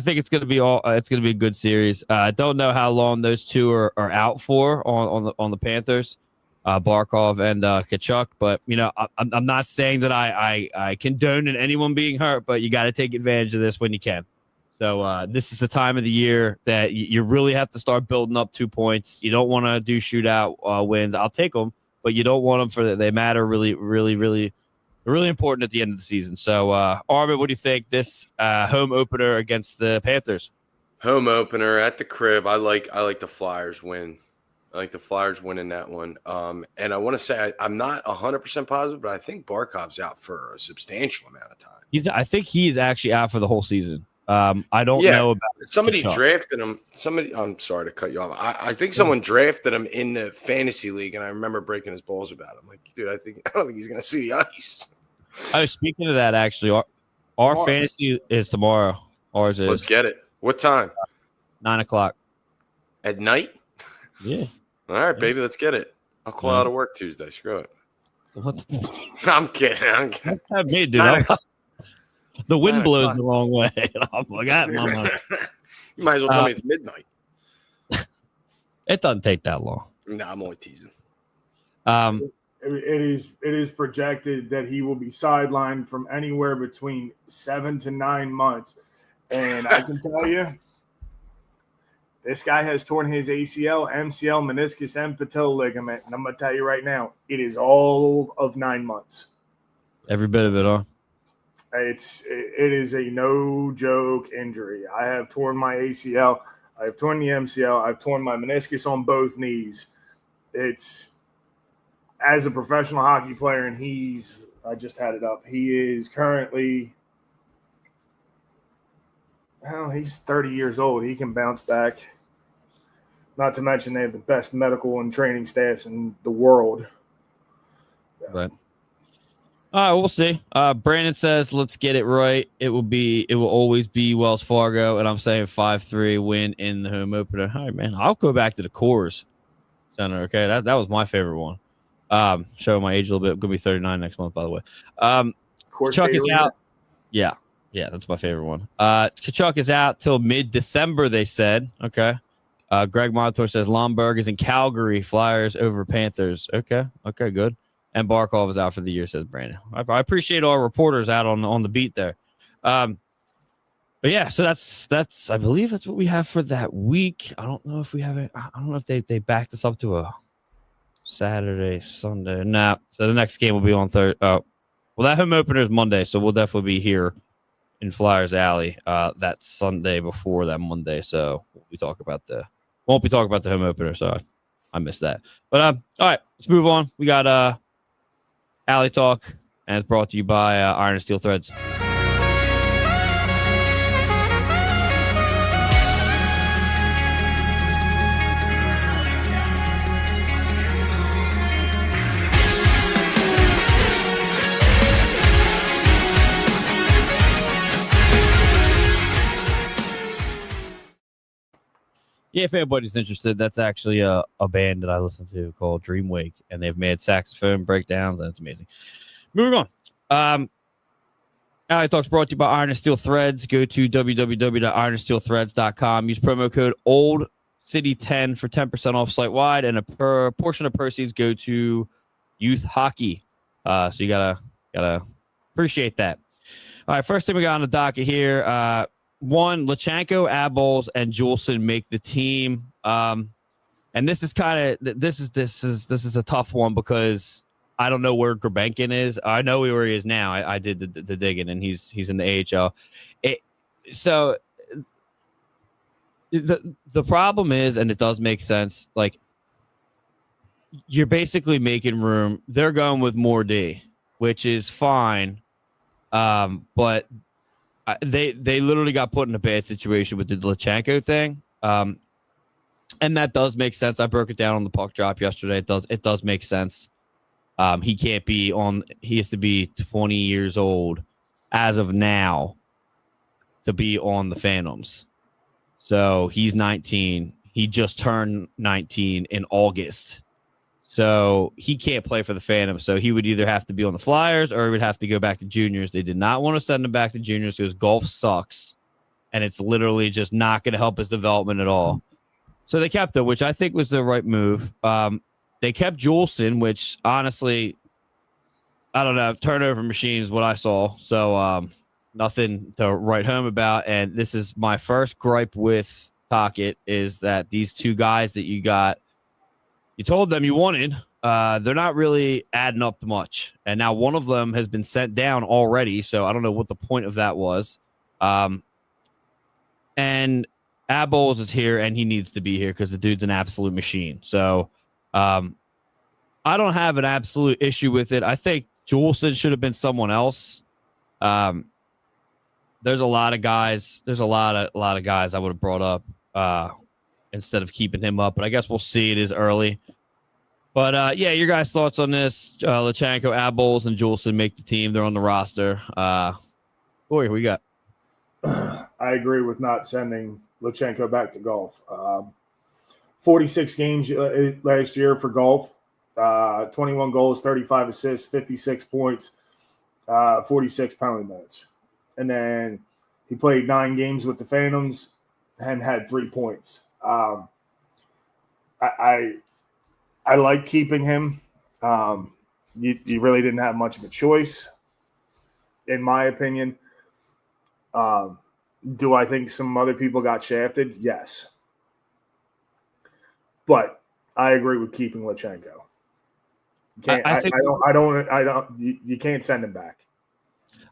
think it's going to be it's going to be a good series. I don't know how long those two are out for on the Panthers. Barkov and Kachuk, but I'm not saying that I condone anyone being hurt, but you got to take advantage of this when you can. So this is the time of the year that you really have to start building up 2 points. You don't want to do shootout wins. I'll take them, but you don't want them for they matter really, really, really, really important at the end of the season. So Armin, what do you think this home opener against the Panthers? Home opener at the crib. I like the Flyers win. I like the Flyers winning that one. And I want to say I'm not 100% positive, but I think Barkov's out for a substantial amount of time. I think he's actually out for the whole season. I don't know about somebody drafted him. I'm sorry to cut you off. I think someone drafted him in the fantasy league, and I remember breaking his balls about it. I'm like, dude, I don't think he's going to see the ice. Oh, speaking of that, actually, our fantasy is tomorrow. Ours is. Let's get it. What time? 9:00 at night. Yeah. All right, baby, let's get it. I'll call out of work Tuesday. Screw it. What? I'm kidding. That's me, dude. The wind blows the wrong way. I'm like, you might as well tell me it's midnight. It doesn't take that long. No, I'm only teasing. It is projected that he will be sidelined from anywhere between 7 to 9 months, and I can tell you, this guy has torn his ACL, MCL, meniscus, and patella ligament, and I'm going to tell you right now, it is all of 9 months. Every bit of it, huh? It is a no joke injury. I have torn my ACL. I have torn the MCL. I've torn my meniscus on both knees. It's as a professional hockey player, and I just had it up. He is currently, he's 30 years old. He can bounce back. Not to mention they have the best medical and training staffs in the world. Right. All right, we'll see. Brandon says, let's get it right. It will always be Wells Fargo, and I'm saying 5-3 win in the home opener. All right, man. I'll go back to the Coors Center, okay? That was my favorite one. Showing my age a little bit. I'm going to be 39 next month, by the way. Kachuk is out. Yeah, that's my favorite one. Kachuk is out till mid-December, they said. Okay. Greg Montour says Lomberg is in Calgary, Flyers over Panthers. Okay, good. And Barkov is out for the year, says Brandon. I appreciate all our reporters out on the beat there. But yeah, so that's I believe that's what we have for that week. I don't know if we have it. I don't know if they backed us up to a Saturday, Sunday. Nah. So the next game will be on Thursday. Well, that home opener is Monday, so we'll definitely be here in Flyers Alley that Sunday before that Monday. So won't be talking about the home opener. So I missed that. But all right, let's move on. We got Alley Talk, and it's brought to you by Iron and Steel Threads. Yeah, if anybody's interested, that's actually a band that I listen to called Dreamwake, and they've made saxophone breakdowns, and it's amazing. Moving on. Alley Talks brought to you by Iron and Steel Threads. Go to www.ironandsteelthreads.com. Use promo code OldCity10 for 10% off site wide, and a portion of proceeds go to youth hockey. So you gotta appreciate that. All right, first thing we got on the docket here. One, Lachenko, Abols, and Juleson make the team. And this is kind of this is a tough one because I don't know where Grabenkin is. I know where he is now. I did the digging, and he's in the AHL. So the problem is, and it does make sense, like you're basically making room. They're going with more D, which is fine. But they literally got put in a bad situation with the Lachenko thing. And that does make sense. I broke it down on the puck drop yesterday. It does make sense. He can't be on. He has to be 20 years old as of now to be on the Phantoms. So he's 19. He just turned 19 in August. So he can't play for the Phantoms. So he would either have to be on the Flyers or he would have to go back to juniors. They did not want to send him back to juniors because golf sucks. And it's literally just not going to help his development at all. So they kept him, which I think was the right move. They kept Juleson, which honestly, I don't know. Turnover machine is what I saw. So nothing to write home about. And this is my first gripe with Tocchet is that these two guys that you got, you told them you wanted, they're not really adding up to much. And now one of them has been sent down already. So I don't know what the point of that was. And Abols is here and he needs to be here because the dude's an absolute machine. So I don't have an absolute issue with it. I think Juleson should have been someone else. There's a lot of guys. There's a lot of guys I would have brought up instead of keeping him up. But I guess we'll see. It is early. But yeah, your guys' thoughts on this? Lachenko, Abols, and Juleson make the team. They're on the roster. Boy, who we got? I agree with not sending Lachenko back to golf. 46 games last year for golf. 21 goals, 35 assists, 56 points, 46 penalty minutes. And then he played 9 games with the Phantoms and had 3 points. I like keeping him. You really didn't have much of a choice, in my opinion. Do I think some other people got shafted? Yes. But I agree with keeping Lachenko. You can't send him back.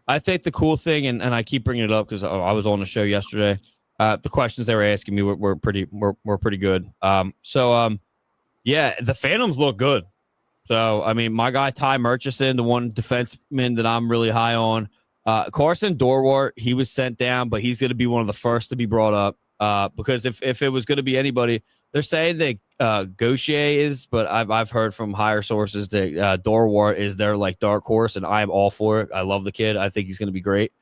I think the cool thing, and I keep bringing it up because I was on the show yesterday. The questions they were asking me were pretty good. Yeah, the Phantoms look good. So I mean, my guy Ty Murchison, the one defenseman that I'm really high on, Carson Dorwart, he was sent down, but he's going to be one of the first to be brought up because if it was going to be anybody, they're saying that Gaucher is, but I've heard from higher sources that Dorwart is their like dark horse, and I'm all for it. I love the kid. I think he's going to be great.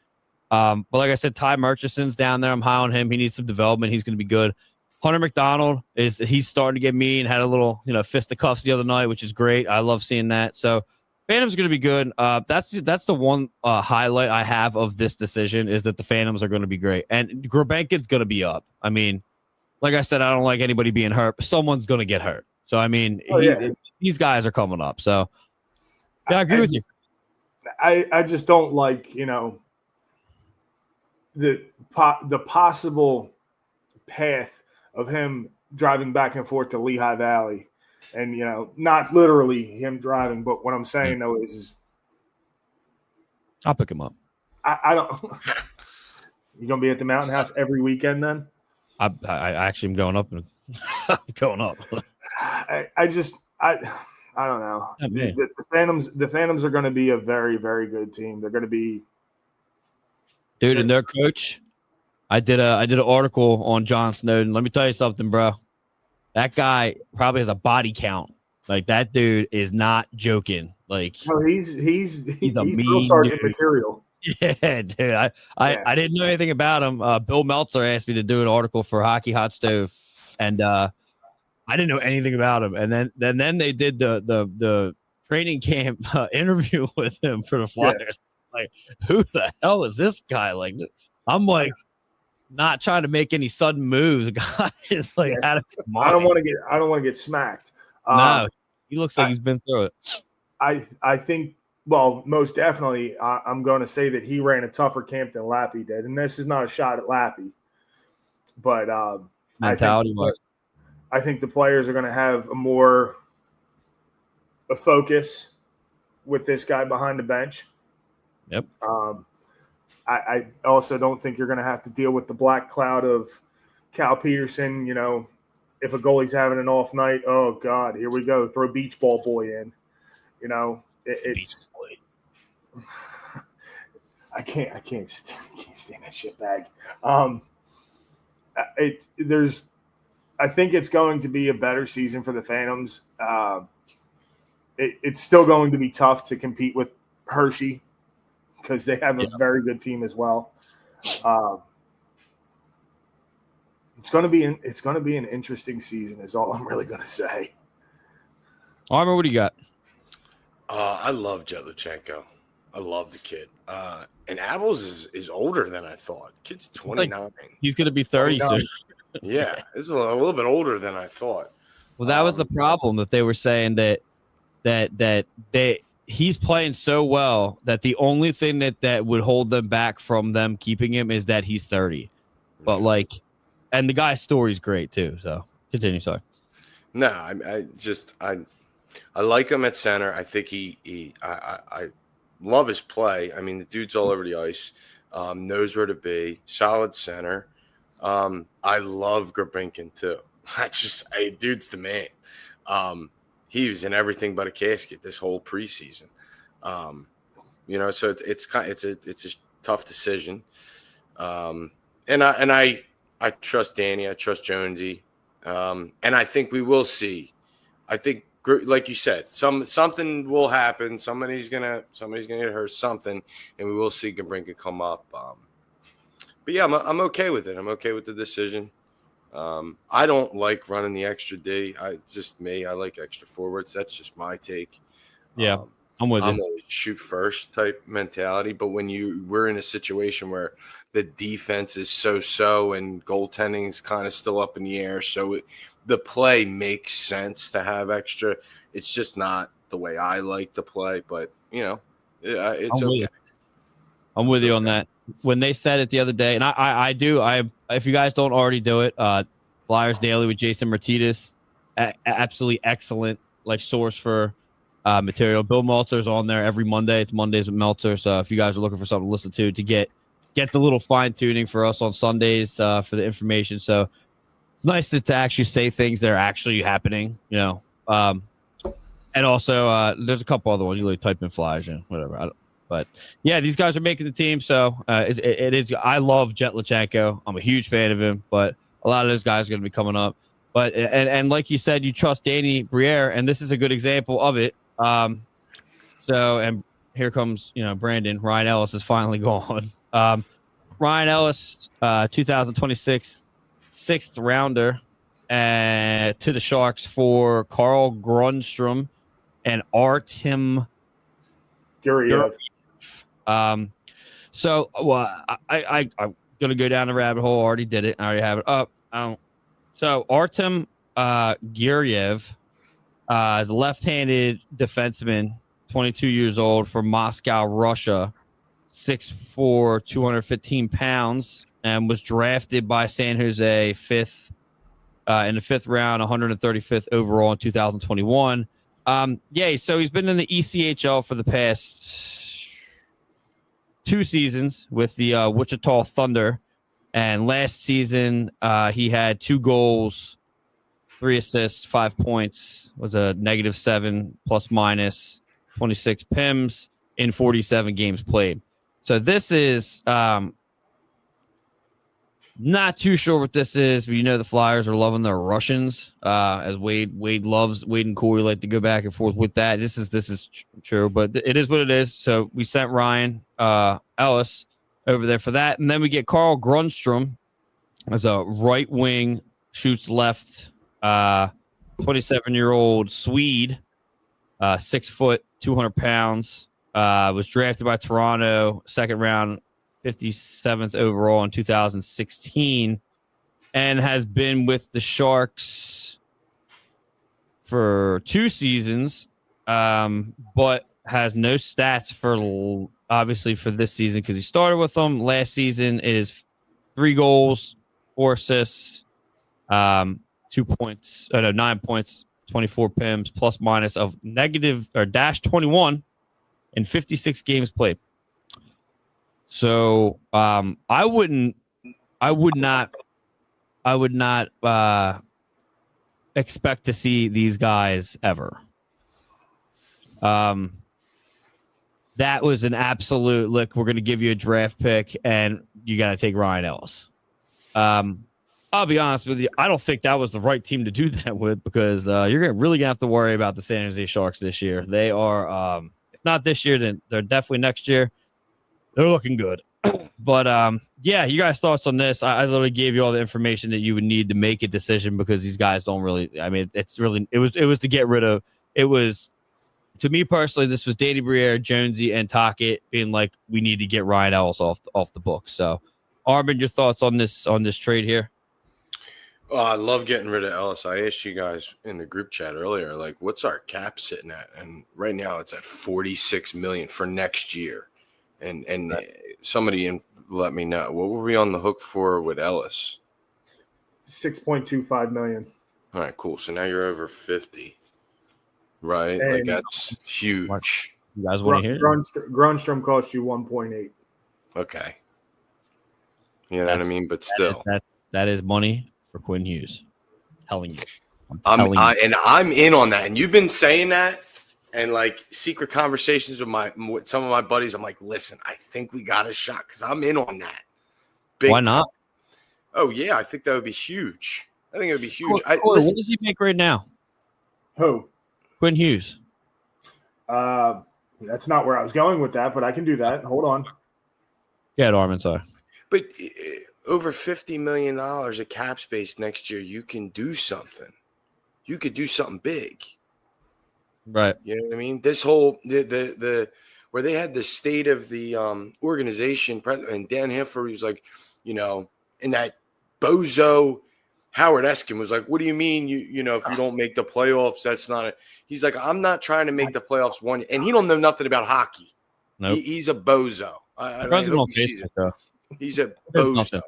But like I said, Ty Murchison's down there. I'm high on him. He needs some development. He's going to be good. Hunter McDonald he's starting to get mean. Had a little fisticuffs the other night, which is great. I love seeing that. So Phantoms going to be good. That's the one highlight I have of this decision is that the Phantoms are going to be great, and Grabenkin's going to be up. I mean, like I said, I don't like anybody being hurt, but someone's going to get hurt. So I mean, these guys are coming up. So yeah, I agree with you. I just don't like the possible path of him driving back and forth to Lehigh Valley, and not literally him driving, but what I'm saying though is I'll pick him up. I don't. You gonna be at the Mountain House every weekend then? I actually am going up and I'm going up. I don't know. The Phantoms are going to be a very, very good team. They're going to be, dude, and their coach. I did an article on John Snowden. Let me tell you something, bro. That guy probably has a body count. Like that dude is not joking. Like he's drill sergeant material. Yeah, dude. I didn't know anything about him. Bill Meltzer asked me to do an article for Hockey Hot Stove, and I didn't know anything about him. And then they did the training camp interview with him for the Flyers. like, who the hell is this guy? Like, I'm like, not trying to make any sudden moves. The guy is like, out of his mind. I don't want to get smacked. No, he looks like he's been through it. I think, well, most definitely, I'm going to say that he ran a tougher camp than Lappy did, and this is not a shot at Lappy, but I think the players are going to have a focus with this guy behind the bench. Yep. I also don't think you're going to have to deal with the black cloud of Cal Peterson. You know, if a goalie's having an off night, oh God, here we go, throw Beach Ball Boy in. You know, it's. I can't stand that shit bag. I think it's going to be a better season for the Phantoms. It's still going to be tough to compete with Hershey because they have a very good team as well. It's going to be an interesting season. Is all I'm really going to say. Armor, what do you got? I love Jetlichenko. I love the kid. And Abels is older than I thought. Kid's 29. He's going to be 30 soon. Yeah, it's a little bit older than I thought. Well, that was the problem, that they were saying that he's playing so well that the only thing that would hold them back from them keeping him is that he's 30. But like, and the guy's story's great too. So continue. Sorry. No, I like him at center. I think I love his play. I mean, the dude's all over the ice, knows where to be, solid center. I love Grbinkin too. Dude's the man. He was in everything but a casket this whole preseason. You know, so it's a tough decision. And I trust Danny. I trust Jonesy. And I think we will see. I think, like you said, something will happen. Somebody's gonna get hurt. Something, and we will see Grbinkin come up. But yeah, I'm okay with it. I'm okay with the decision. I don't like running the extra D. It's just me. I like extra forwards. That's just my take. Yeah, I'm with you. I'm always shoot first type mentality. But when we're in a situation where the defense is so and goaltending is kind of still up in the air, so the play makes sense to have extra. It's just not the way I like to play. But you know, it's okay. I'm with you on that. When they said it the other day, and I do, if you guys don't already do it, Flyers Daily with Jason Martinez, absolutely excellent source for material. Bill Meltzer's on there every Monday. It's Mondays with Meltzer. So if you guys are looking for something to listen to get the little fine tuning for us on Sundays for the information. So it's nice to actually say things that are actually happening, you know. And also there's a couple other ones. You type in Flyers and whatever. But yeah, these guys are making the team. So it is. I love Jetlichenko. I'm a huge fan of him, but a lot of those guys are going to be coming up. But and like you said, you trust Danny Briere, and this is a good example of it. So and here comes Brandon. Ryan Ellis is finally gone. Ryan Ellis, 2026 sixth rounder, to the Sharks for Carl Grundstrom and Artem Guriev. So I'm gonna go down the rabbit hole. I already did it. I already have it up. So Artem Guriev is a left-handed defenseman, 22 years old, from Moscow, Russia, 6'4", 215 pounds, and was drafted by San Jose in the fifth round, 135th overall in 2021. So he's been in the ECHL for the past 2 seasons with the Wichita Thunder, and last season he had 2 goals, 3 assists, 5 points, was a -7 plus/minus 26 PIMs in 47 games played. So this is not too sure what this is, but the Flyers are loving their Russians. As Wade and Corey like to go back and forth with that. This is true, but it is what it is. So we sent Ryan Ellis over there for that, and then we get Carl Grundstrom as a right wing, shoots left, 27-year-old Swede, 6 foot, 200 pounds, Was drafted by Toronto, second round, 57th overall in 2016, and has been with the Sharks for 2 seasons, but has no stats for obviously for this season because he started with them. Last season is 3 goals, 4 assists, 2 points, 9 points, 24 PIMs, plus minus of negative or dash 21 in 56 games played. So I would not expect to see these guys ever. That was an absolute look. We're going to give you a draft pick, and you got to take Ryan Ellis. I'll be honest with you. I don't think that was the right team to do that with because you're really going to have to worry about the San Jose Sharks this year. They are, if not this year, then they're definitely next year. They're looking good. But, yeah, you guys' thoughts on this? I literally gave you all the information that you would need to make a decision because these guys don't really – I mean, it was to get rid of – it was – to me personally, this was Danny Briere, Jonesy, and Tocchet being like, we need to get Ryan Ellis off the book. So, Armin, your thoughts on this trade here? Oh, I love getting rid of Ellis. I asked you guys in the group chat earlier, like, what's our cap sitting at? And right now it's at $46 million for next year. And somebody let me know, what were we on the hook for with Ellis? $6.25 million. All right, cool. So now you're over 50. Right, and like that's huge. You guys want to hear? Grunstrom costs you 1.8. Okay, you know what I mean. But still, that is money for Quinn Hughes. Telling you, I'm in on that. And you've been saying that, and like secret conversations with some of my buddies. I'm like, listen, I think we got a shot because I'm in on that. Why not? Oh yeah, I think that would be huge. I think it would be huge. What does he make right now? Who? Quinn Hughes. That's not where I was going with that, but I can do that. Hold on. Yeah, Armin, sorry. But over $50 million of cap space next year, you can do something. You could do something big. Right. You know what I mean? This whole the where they had the state of the organization, and Dan Hanford was like, in that bozo Howard Eskin was like, what do you mean you know if you don't make the playoffs, that's not it. He's like, I'm not trying to make the playoffs one year. And he don't know nothing about hockey. Nope. He's a bozo. I hope he sees it. He's a bozo.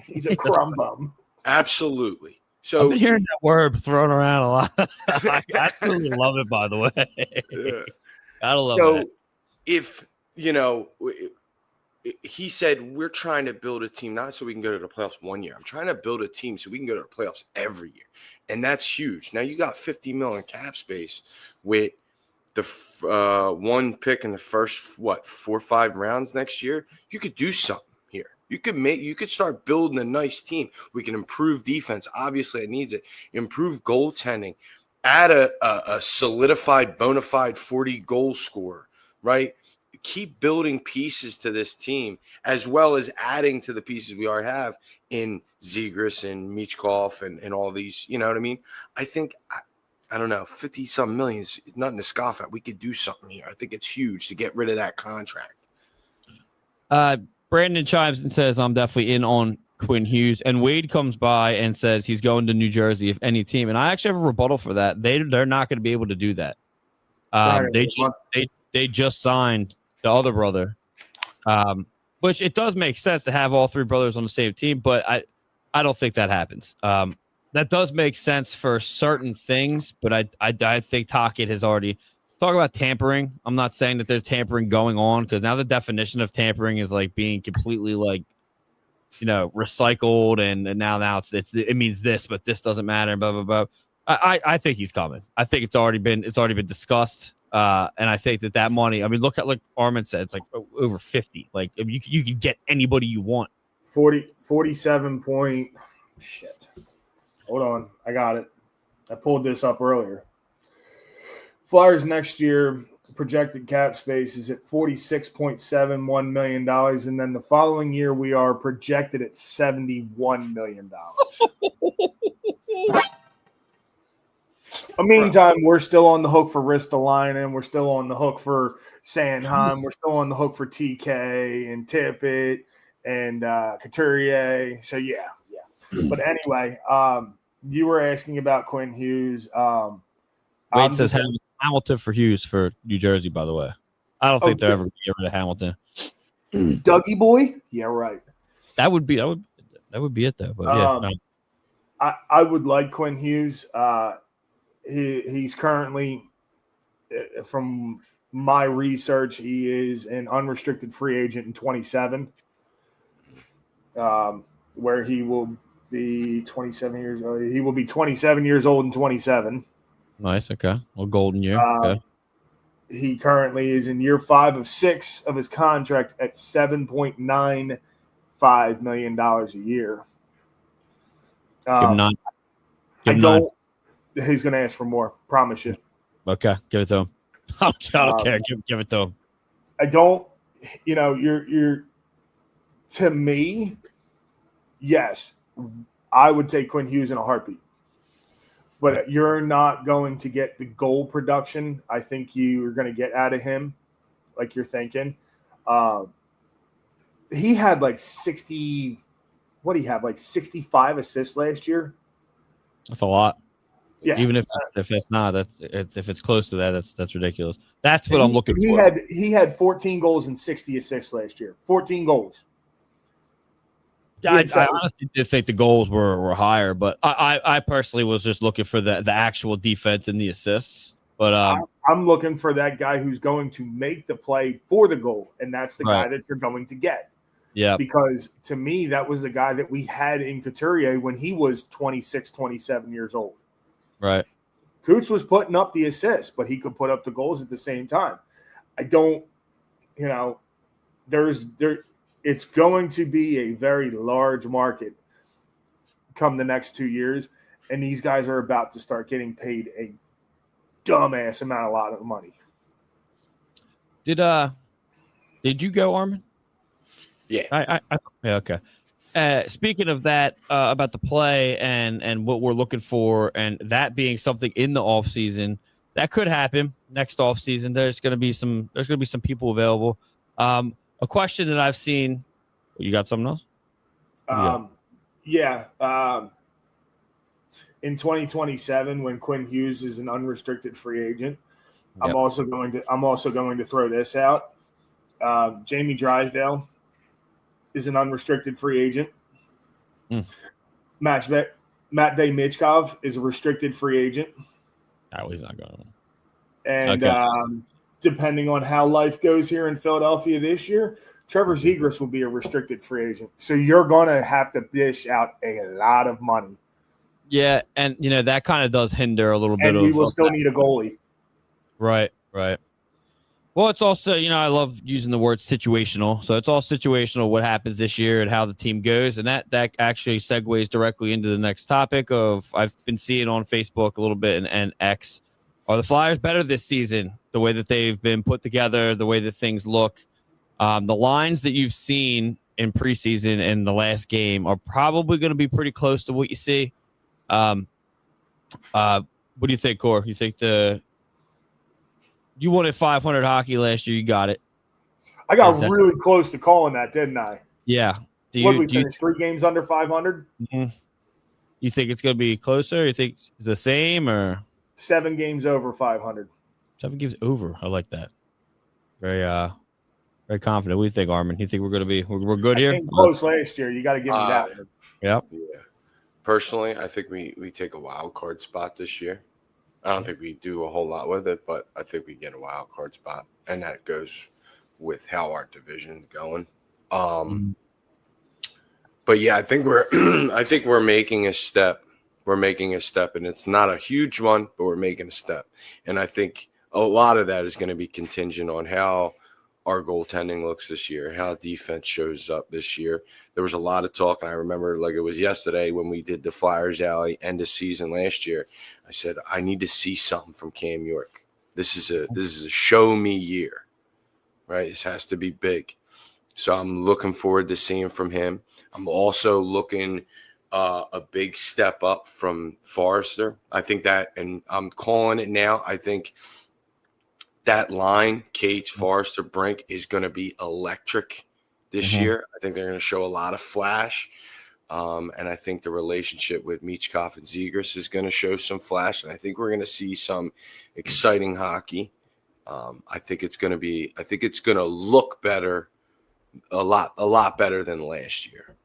He's a crumb bum. Absolutely. So I've been hearing that word thrown around a lot. I absolutely love it, by the way. Yeah. Gotta love it. If, he said, we're trying to build a team, not so we can go to the playoffs one year. I'm trying to build a team so we can go to the playoffs every year. And that's huge. Now you got $50 million cap space with the one pick in the first, 4 or 5 rounds next year. You could do something here. You could start building a nice team. We can improve defense. Obviously, it needs it. Improve goaltending. Add a solidified, bona fide 40 goal scorer, right? Keep building pieces to this team, as well as adding to the pieces we already have in Zegras and Michkov and all these, you know what I mean? I think, I don't know, 50-some million is nothing to scoff at. We could do something here. I think it's huge to get rid of that contract. Brandon chimes and says, I'm definitely in on Quinn Hughes. And Wade comes by and says he's going to New Jersey, if any team. And I actually have a rebuttal for that. They're not going to be able to do that. They just signed the other brother, which it does make sense to have all 3 brothers on the same team, but I don't think that happens. That does make sense for certain things, but I think Tocchet has already talk about tampering. I'm not saying that there's tampering going on because now the definition of tampering is like being completely like, recycled and now it means this, but this doesn't matter. Blah blah blah. I think he's coming. I think it's already been discussed. And I think that money, I mean, look at like Armin said, it's like over 50. Like you can get anybody you want. 47 point. Shit. Hold on. I got it. I pulled this up earlier. Flyers next year projected cap space is at $46.71 million. And then the following year, we are projected at $71 million. Meantime, we're still on the hook for Ristolainen. We're still on the hook for Sandheim. We're still on the hook for TK and Tippett and Couturier. So, yeah. But anyway, you were asking about Quinn Hughes. Wade says Hamilton for Hughes for New Jersey, by the way. I don't think they're ever going to get rid of Hamilton. Dougie boy? Yeah, right. That would be it, though. But, yeah. I would like Quinn Hughes. He's currently, from my research, he is an unrestricted free agent in 27, where he will be 27 years old. He will be 27 years old in 27. Nice. Okay. Well, golden year. Okay. He currently is in year 5 of 6 of his contract at $7.95 million a year. Give him 9. Give him 9. He's going to ask for more. Promise you. Okay, give it to him. I don't care. Give it to him. I don't. You're. To me, yes, I would take Quinn Hughes in a heartbeat. But you're not going to get the goal production I think you're going to get out of him, like you're thinking. He had like 60. What do you have? Like 65 assists last year. That's a lot. Yeah. Even if it's not, if it's close to that, that's ridiculous. That's what I'm looking for. He had 14 goals and 60 assists last year. 14 goals. I honestly did think the goals were higher, but I personally was just looking for the actual defense and the assists. But I'm looking for that guy who's going to make the play for the goal, and that's the guy that you're going to get. Yeah. Because to me, that was the guy that we had in Couturier when he was 26, 27 years old. Right. Coots was putting up the assists, but he could put up the goals at the same time. I don't, it's going to be a very large market come the next 2 years, and these guys are about to start getting paid a dumbass amount, a lot of money. Did you go, Armin? Yeah. Yeah, okay. Speaking of that, about the play and what we're looking for, and that being something in the off season that could happen next off season. There's going to be some people available. A question that I've seen. You got something else? Yeah. In 2027, when Quinn Hughes is an unrestricted free agent, I'm also going to throw this out. Jamie Drysdale is an unrestricted free agent. Matvei Michkov is a restricted free agent. No, he's not going. And depending on how life goes here in Philadelphia this year, Trevor Zegras will be a restricted free agent. So you're going to have to dish out a lot of money. Yeah, and that kind of does hinder a little bit. And we will still need a goalie. Right. Well, it's also, I love using the word situational. So it's all situational, what happens this year and how the team goes. And that actually segues directly into the next topic of I've been seeing on Facebook a little bit and X. Are the Flyers better this season? The way that they've been put together, the way that things look. The lines that you've seen in preseason and the last game are probably going to be pretty close to what you see. What do you think, Cor? You think you wanted 500 hockey last year? You got it. I got really close to calling that, didn't I? Yeah. What did we finish? 3 games under 500? Mm-hmm. You think it's going to be closer? You think it's the same or 7 games over 500? 7 games over. I like that. Very very confident. What do you think, Armin? You think we're going to be we're good here? Close last year. You got to give me that one. Yeah. Personally, I think we take a wild card spot this year. I don't think we do a whole lot with it, but I think we get a wild card spot, and that goes with how our division's going. But yeah, I think we're making a step. We're making a step, and it's not a huge one, but we're making a step. And I think a lot of that is going to be contingent on how our goaltending looks this year, how defense shows up this year. There was a lot of talk, and I remember like it was yesterday when we did the Flyers Alley end of season last year. I said, I need to see something from Cam York. This is a show me year, right? This has to be big. So I'm looking forward to seeing from him. I'm also looking a big step up from Forrester. I think that, and I'm calling it now, I think that line, Cates, Forrester, Brink, is going to be electric this year. I think they're going to show a lot of flash. And I think the relationship with Michkov and Zegras is going to show some flash. And I think we're going to see some exciting hockey. I think it's going to look better, a lot better than last year.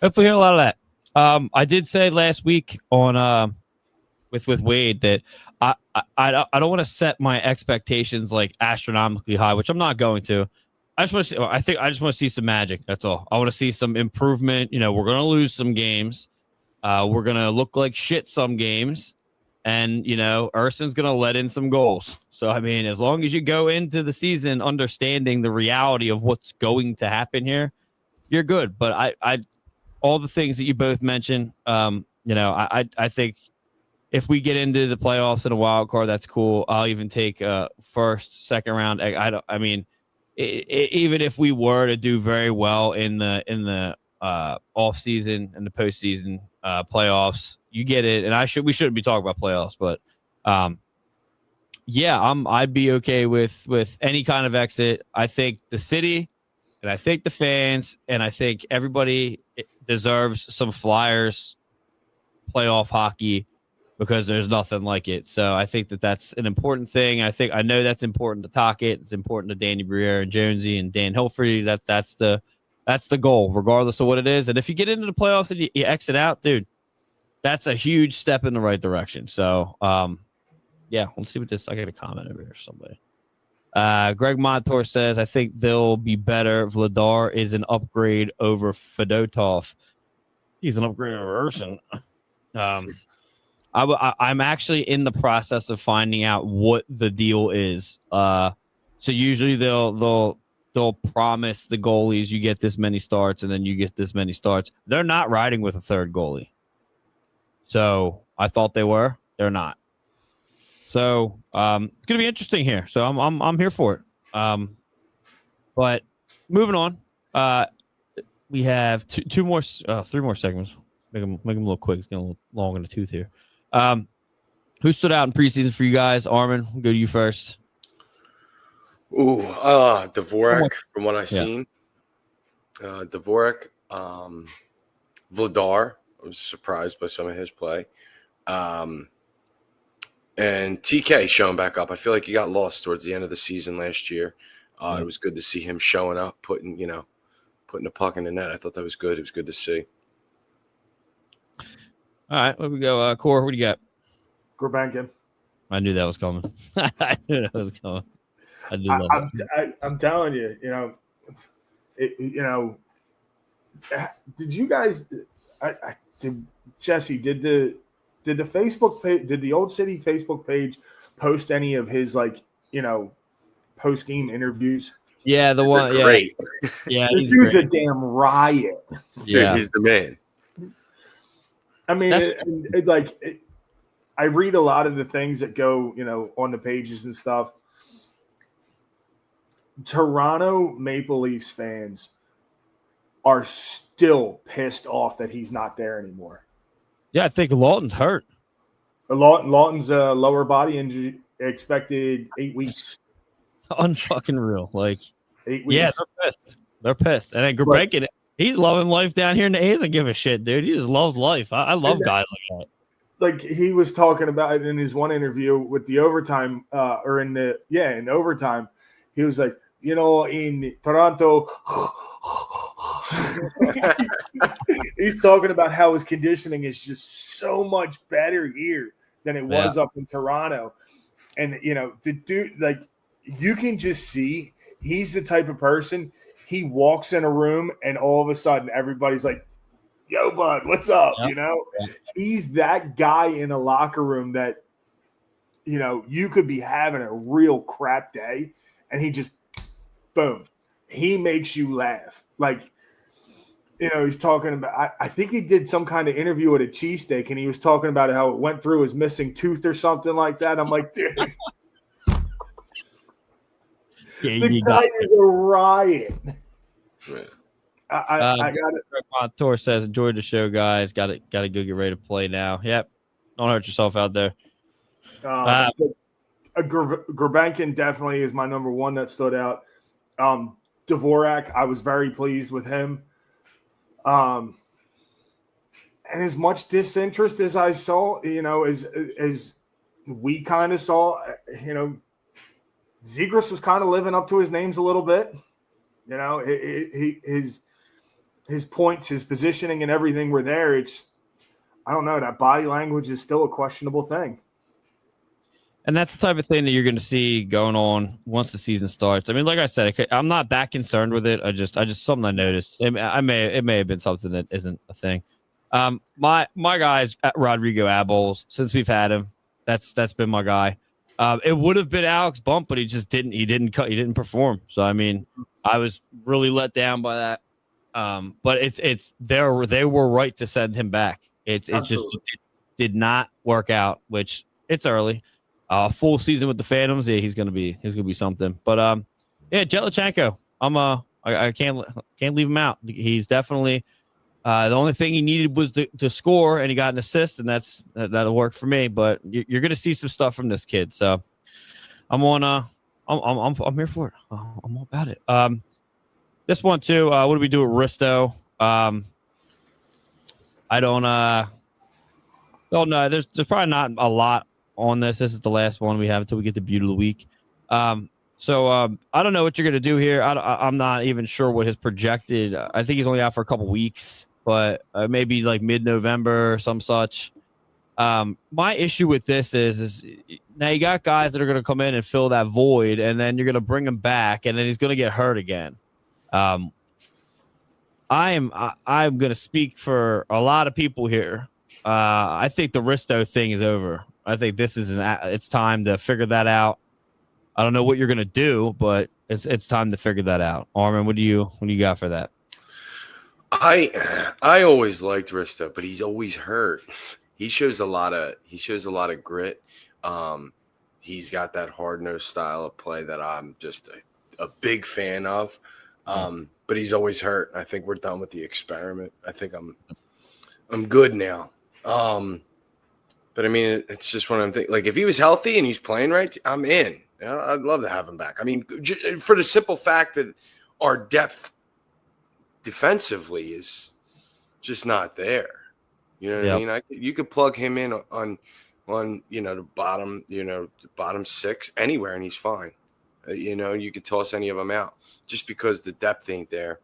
Hopefully, hear a lot of that. I did say last week on with Wade that I don't want to set my expectations like astronomically high, which I'm not going to. I just want to see some magic. That's all. I want to see some improvement. You know, we're going to lose some games. We're going to look like shit some games. And, you know, Erson's going to let in some goals. So, I mean, as long as you go into the season understanding the reality of what's going to happen here, you're good. But I all the things that you both mentioned, you know, I think if we get into the playoffs and a wild card, that's cool. I'll even take first, second round. Even if we were to do very well in the off season and the postseason playoffs, you get it. And we shouldn't be talking about playoffs, but I'd be okay with any kind of exit. I think the city and I think the fans and I think everybody deserves some Flyers playoff hockey because there's nothing like it. So I think that's an important thing. I know that's important to Tocchet. It's important to Danny Briere and Jonesy and Dan Hilferty. That's the goal, regardless of what it is. And if you get into the playoffs and you exit out, dude, that's a huge step in the right direction. So, let's see what this. I got a comment over here. Somebody. Greg Montour says, I think they'll be better. Vladar is an upgrade over Fedotov. He's an upgrade over Urson. I'm actually in the process of finding out what the deal is. So usually they'll promise the goalies you get this many starts and then you get this many starts. They're not riding with a third goalie. So I thought they were. They're not. So it's gonna be interesting here. So I'm here for it. But moving on, we have three more segments. Make them a little quick. It's getting a little long in the tooth here. Who stood out in preseason for you guys? Armin, we'll go to you first. Dvorak, from what I've seen. Dvorak, Vladar. I was surprised by some of his play. And TK showing back up. I feel like he got lost towards the end of the season last year. It was good to see him showing up, putting the puck in the net. I thought that was good. It was good to see. All right, where we go? Core, what do you got? Gurbankin. I knew that was coming. I knew that was coming. I'm telling you, did you guys? Jesse, did the Facebook page? Did the Old City Facebook page post any of his post game interviews? Yeah, the one. They're great. Yeah, the dude's a damn riot. Yeah, dude, he's the man. I mean, I read a lot of the things that go, on the pages and stuff. Toronto Maple Leafs fans are still pissed off that he's not there anymore. Yeah, I think Lawton's hurt. Lawton's lower body injury, expected 8 weeks. Unfucking real. 8 weeks. Yeah, they're pissed. And then Gurbankin, he's loving life down here in the A's. I give a shit, dude. He just loves life. I love guys like that. Like he was talking about it in his one interview with the overtime, in overtime, he was like, in Toronto, he's talking about how his conditioning is just so much better here than it was up in Toronto. And, the dude, you can just see he's the type of person, he walks in a room and all of a sudden everybody's like, yo, bud, what's up? He's that guy in a locker room that, you could be having a real crap day and he just, boom, he makes you laugh. He's talking about, I think he did some kind of interview at a cheesesteak and he was talking about how it went through his missing tooth or something like that. I'm like, dude, the guy is a riot. Right. I got it. Montour says, enjoyed the show, guys. Got to go get ready to play now. Yep. Don't hurt yourself out there. Gurbankin definitely is my number one that stood out. Dvorak, I was very pleased with him. And as much disinterest as I saw, as we kind of saw, Zegras was kind of living up to his names a little bit. His points, his positioning, and everything were there. I don't know. That body language is still a questionable thing. And that's the type of thing that you're going to see going on once the season starts. I mean, like I said, I'm not that concerned with it. I just something I noticed. It may have been something that isn't a thing. My guy's Rodrigo Abols. Since we've had him, that's been my guy. It would have been Alex Bump, but he didn't perform. So I mean, I was really let down by that. But they were right to send him back. It did not work out, which it's early. Full season with the Phantoms, yeah, he's gonna be something. But yeah, Jetlachenko, I can't leave him out. He's definitely the only thing he needed was to score, and he got an assist, and that'll work for me. But you're gonna see some stuff from this kid, so I'm here for it. I'm all about it. This one too. What do we do with Risto? I don't know. There's probably not a lot on this. This is the last one we have until we get to Beauty of the Week. So I don't know what you're going to do here. I'm not even sure what his projected. I think he's only out for a couple weeks, but maybe like mid-November or some such. My issue with this is now you got guys that are going to come in and fill that void, and then you're going to bring him back, and then he's going to get hurt again. I'm going to speak for a lot of people here. I think the Risto thing is over. I think this is it's time to figure that out. I don't know what you're going to do, but it's time to figure that out. Armin, what do you got for that? I always liked Risto, but he's always hurt. He shows a lot of grit. He's got that hard-nosed style of play that I'm just a big fan of. But he's always hurt. I think we're done with the experiment. I think I'm good now. But I mean, it's just one of them things. Like if he was healthy and he's playing right, I'm in. I'd love to have him back. I mean, for the simple fact that our depth defensively is just not there. You know what I mean? You could plug him in on the bottom six anywhere, and he's fine. You could toss any of them out just because the depth ain't there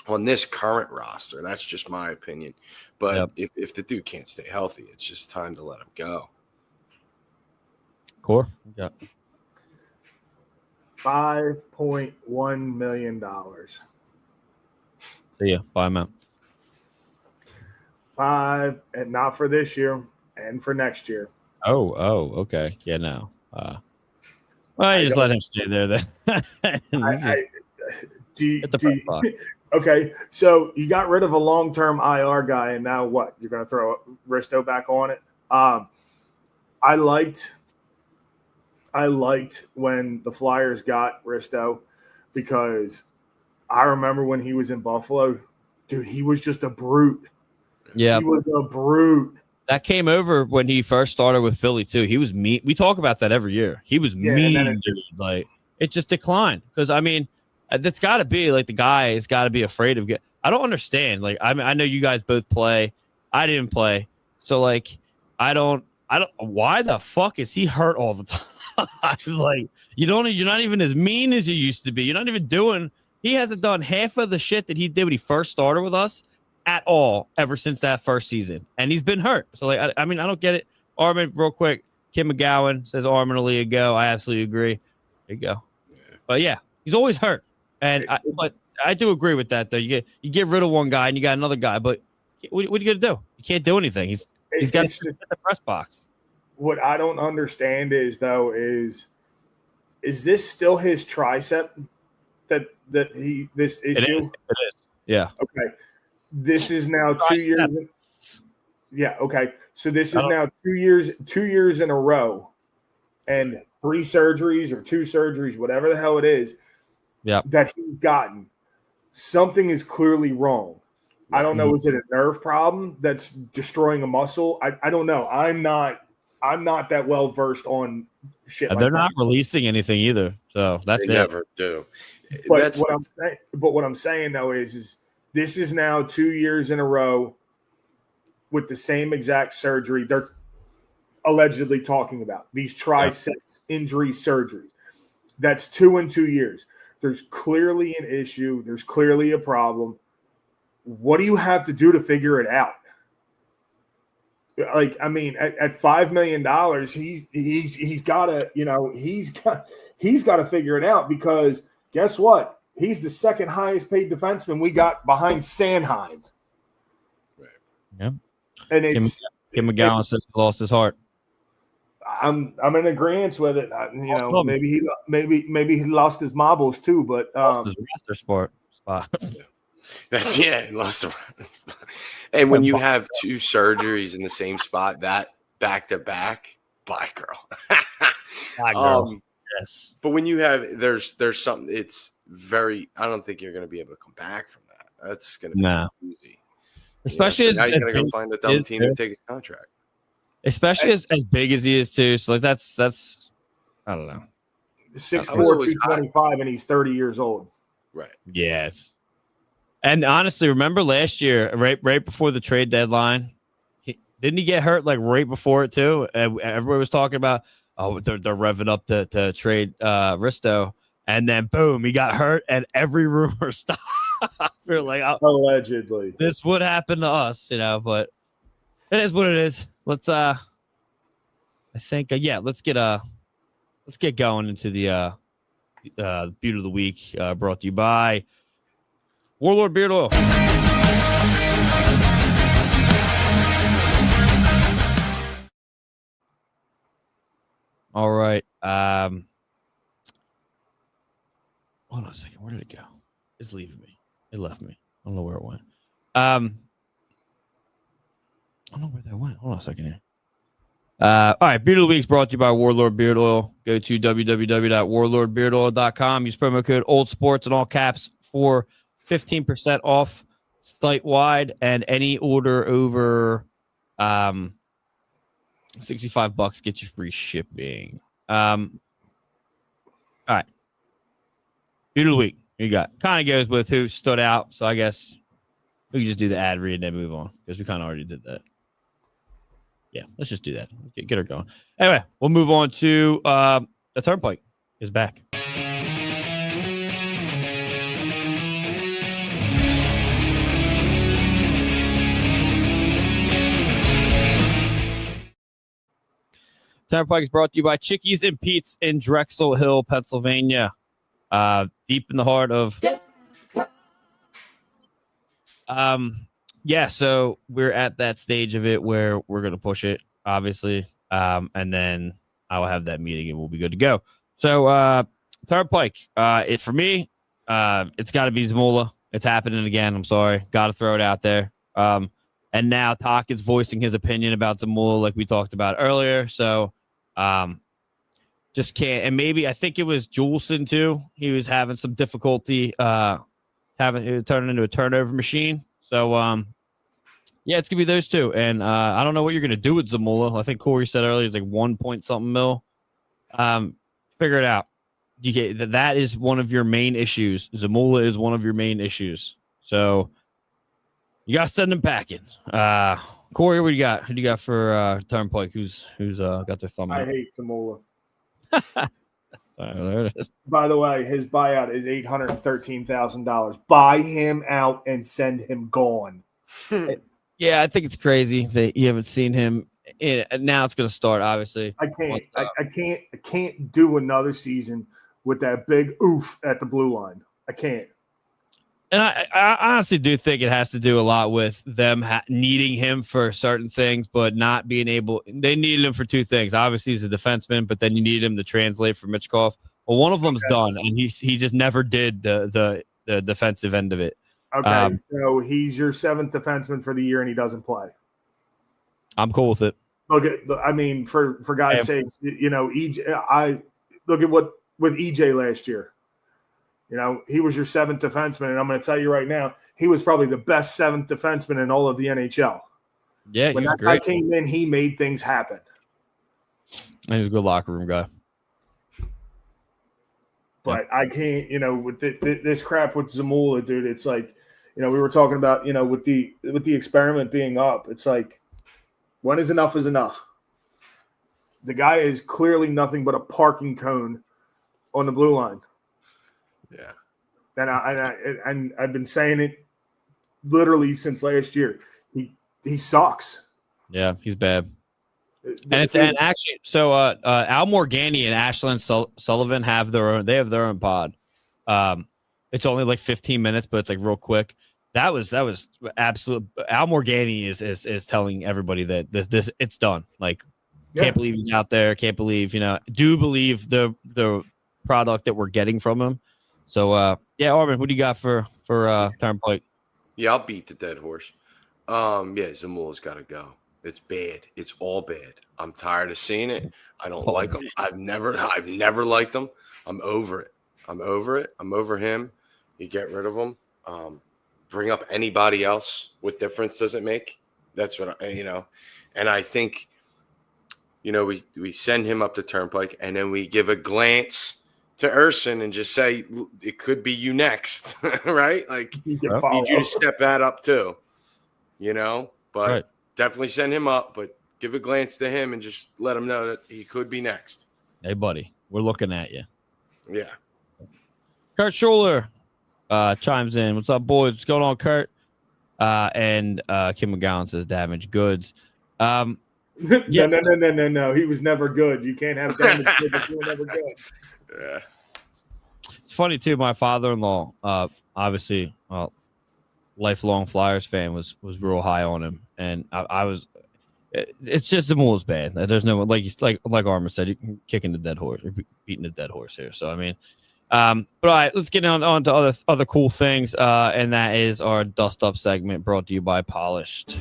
on this current roster. That's just my opinion. But if the dude can't stay healthy, it's just time to let him go. Core? Yeah. $5.1 million. See ya. Buy him out. 5, and not for this year, and for next year. Oh, okay. Yeah, no. Well, you just let him stay there then. Okay, so you got rid of a long-term IR guy, and now what? You're going to throw Risto back on it? I liked when the Flyers got Risto because I remember when he was in Buffalo, dude, he was just a brute. Yeah, he was a brute. That came over when he first started with Philly too. He was mean. We talk about that every year. He was mean. It just declined because I mean, that's got to be like the guy has got to be afraid of get. I don't understand. Like I mean, I know you guys both play. I didn't play, so like I don't. Why the fuck is he hurt all the time? Like you're not even as mean as you used to be. You're not even doing. He hasn't done half of the shit that he did when he first started with us at all ever since that first season, and he's been hurt. So like I mean I don't get it. Armin, real quick. Kim McGowan says Armin a league ago. I absolutely agree. There you go. But yeah, he's always hurt, but I do agree with that though. You get rid of one guy and you got another guy, but what are you gonna do? You can't do anything. He's got to sit in the press box. What I don't understand is this still his tricep that this issue? It is. Yeah. Okay. This is now 2 years. Yeah. Okay. So this is now 2 years in a row, and 3 surgeries or 2 surgeries, whatever the hell it is. Yeah. That he's gotten. something is clearly wrong. I don't know. Is it a nerve problem that's destroying a muscle? I don't know. I'm not that well versed on shit. They're like not that. releasing anything either, so that's They it. never do. But what I'm saying though is this is now 2 years in a row with the same exact surgery they're allegedly talking about. These triceps injury surgeries. That's 2 in 2 years. There's clearly an issue. There's clearly a problem. What do you have to do to figure it out? Like, I mean, at $5 million, he's got to figure it out, because guess what? He's the second highest paid defenseman we got behind Sanheim. Right. Yeah. And it's Kim McGowan says he lost his heart. I'm in agreement with it. Maybe he lost his marbles too, but His roster spot. That's he lost the. And when you have 2 surgeries in the same spot, that back to back, bye girl. Bye, girl. Yes. But when you have there's something, it's very. I don't think you're going to be able to come back from that. That's going to be easy. Especially now you got to go find a dumb team to take his contract. Especially as big as he is too. So like that's I don't know. 6'4", 225, and he's 30 years old. Right. Yes. And honestly, remember last year, right before the trade deadline, didn't he get hurt like right before it too? Everybody was talking about, they're revving up to trade Risto, and then boom, he got hurt, and every rumor stopped. We're like, allegedly, this would happen to us, but it is what it is. Let's I think let's get going into the Beauty of the Week, brought to you by Warlord Beard Oil. All right. Hold on a second. Where did it go? It's leaving me. It left me. I don't know where it went. I don't know where that went. Hold on a second here. All right. Beard of the Week is brought to you by Warlord Beard Oil. Go to www.warlordbeardoil.com. Use promo code OldSports in all caps for 15% off site-wide, and any order over $65 get you free shipping. All right. Beard of the Week. You got kind of goes with who stood out. So I guess we can just do the ad read and then move on, because we kind of already did that. Yeah, let's just do that. Get her going. Anyway, we'll move on to the Turnpike is back. Turnpike is brought to you by Chickies and Pete's in Drexel Hill, Pennsylvania. Deep in the heart of... so we're at that stage of it where we're going to push it, obviously. And then I will have that meeting and we'll be good to go. So Turnpike, for me, it's got to be Zamula. It's happening again. I'm sorry. Got to throw it out there. And now Talk is voicing his opinion about Zamula like we talked about earlier. So just can't. And maybe I think it was Juleson too. He was having some difficulty having it turn into a turnover machine. So it's gonna be those two. And I don't know what you're gonna do with Zamula. I think Corey said earlier it's like 1 point something mil. Figure it out. You get that is one of your main issues. Zamula is one of your main issues. So you gotta send him packing. Corey, what do you got? Who do you got for Turnpike? Who's got their thumb I up? hate Zamula. There it is. By the way, his buyout is $813,000. Buy him out and send him gone. Yeah, I think it's crazy that you haven't seen him. Now it's going to start. Obviously, I can't do another season with that big oof at the blue line. I can't. And I honestly do think it has to do a lot with them needing him for certain things, but not being able. They needed him for two things. Obviously, he's a defenseman, but then you need him to translate for Mitchkov. Well, one of them's done, and he just never did the defensive end of it. Okay, so he's your 7th defenseman for the year, and he doesn't play. I'm cool with it. Look at, I mean, for God's sakes, EJ. I look at what with EJ last year. You know, he was your seventh defenseman, and I'm going to tell you right now, he was probably the best seventh defenseman in all of the NHL. Yeah, when he was that guy great. came in, he made things happen. And he was a good locker room guy. But I can't, you know, with this crap with Zamula, dude. It's like, you know, we were talking about, you know, with the experiment being up. It's like, when is enough is enough? The guy is clearly nothing but a parking cone on the blue line. Yeah. And I've been saying it literally since last year. He sucks. Yeah, he's bad. And actually, so Al Morgani and Ashlyn Sullivan have their own pod. It's only like 15 minutes, but it's like real quick. That was absolute. Al Morgani is telling everybody that this it's done. Like, can't believe he's out there. Can't believe, you know. Do believe the product that we're getting from him. So Armin, what do you got for Turnpike? Yeah, I'll beat the dead horse. Zamula's got to go. It's bad. It's all bad. I'm tired of seeing it. I don't like him. I've never liked him. I'm over it. I'm over him. You get rid of him. Bring up anybody else. What difference does it make? That's what you know. And I think, you know, we send him up the Turnpike, and then we give a glance to Urson and just say, it could be you next, right? Like, need you to step that up too, you know? But definitely send him up, but give a glance to him and just let him know that he could be next. Hey, buddy, we're looking at you. Yeah. Kurt Schuler chimes in. What's up, boys? What's going on, Kurt? And Kim McGowan says damaged goods. No. He was never good. You can't have damaged goods if you were never good. Yeah. It's funny too. My father-in-law, obviously, lifelong Flyers fan, was real high on him, and I was. It's just the Mole's bad. There's no like Armin said, you can kicking the dead horse, or beating the dead horse here. So I mean, but all right, let's get on to other cool things, and that is our dust up segment brought to you by Polished.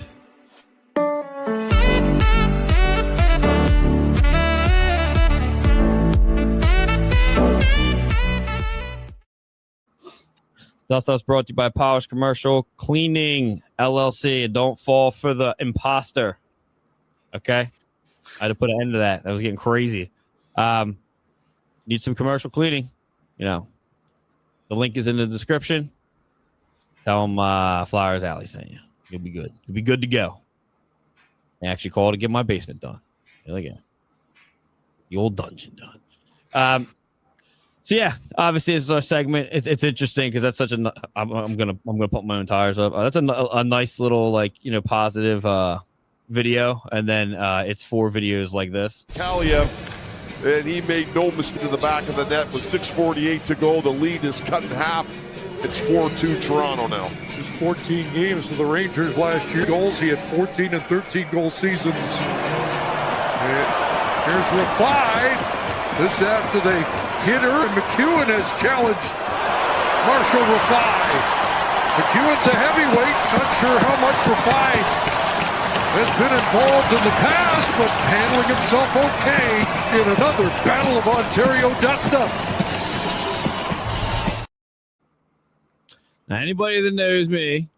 Dust Up's brought to you by Polish Commercial Cleaning LLC. And don't fall for the imposter. Okay? I had to put an end to that. That was getting crazy. Need some commercial cleaning? You know, the link is in the description. Tell them Flowers Alley sent you. You'll be good. You'll be good to go. I actually called to get my basement done. There we go. The old dungeon done. So yeah, obviously this is our segment. It's interesting because that's such a. I'm gonna put my own tires up. That's a nice little, like, you know, positive video, and then it's 4 videos like this. Kaliev, and he made no mistake in the back of the net with 6:48 to go. The lead is cut in half. It's 4-2 Toronto now. Just 14 games for the Rangers last year. Goals. He had 14 and 13 goal seasons. And here's Reply. This after they hit her, and McEwen has challenged Marshall Reply. McEwen's a heavyweight. Not sure how much Reply has been involved in the past, but handling himself okay in another Battle of Ontario dust-up. Now, anybody that knows me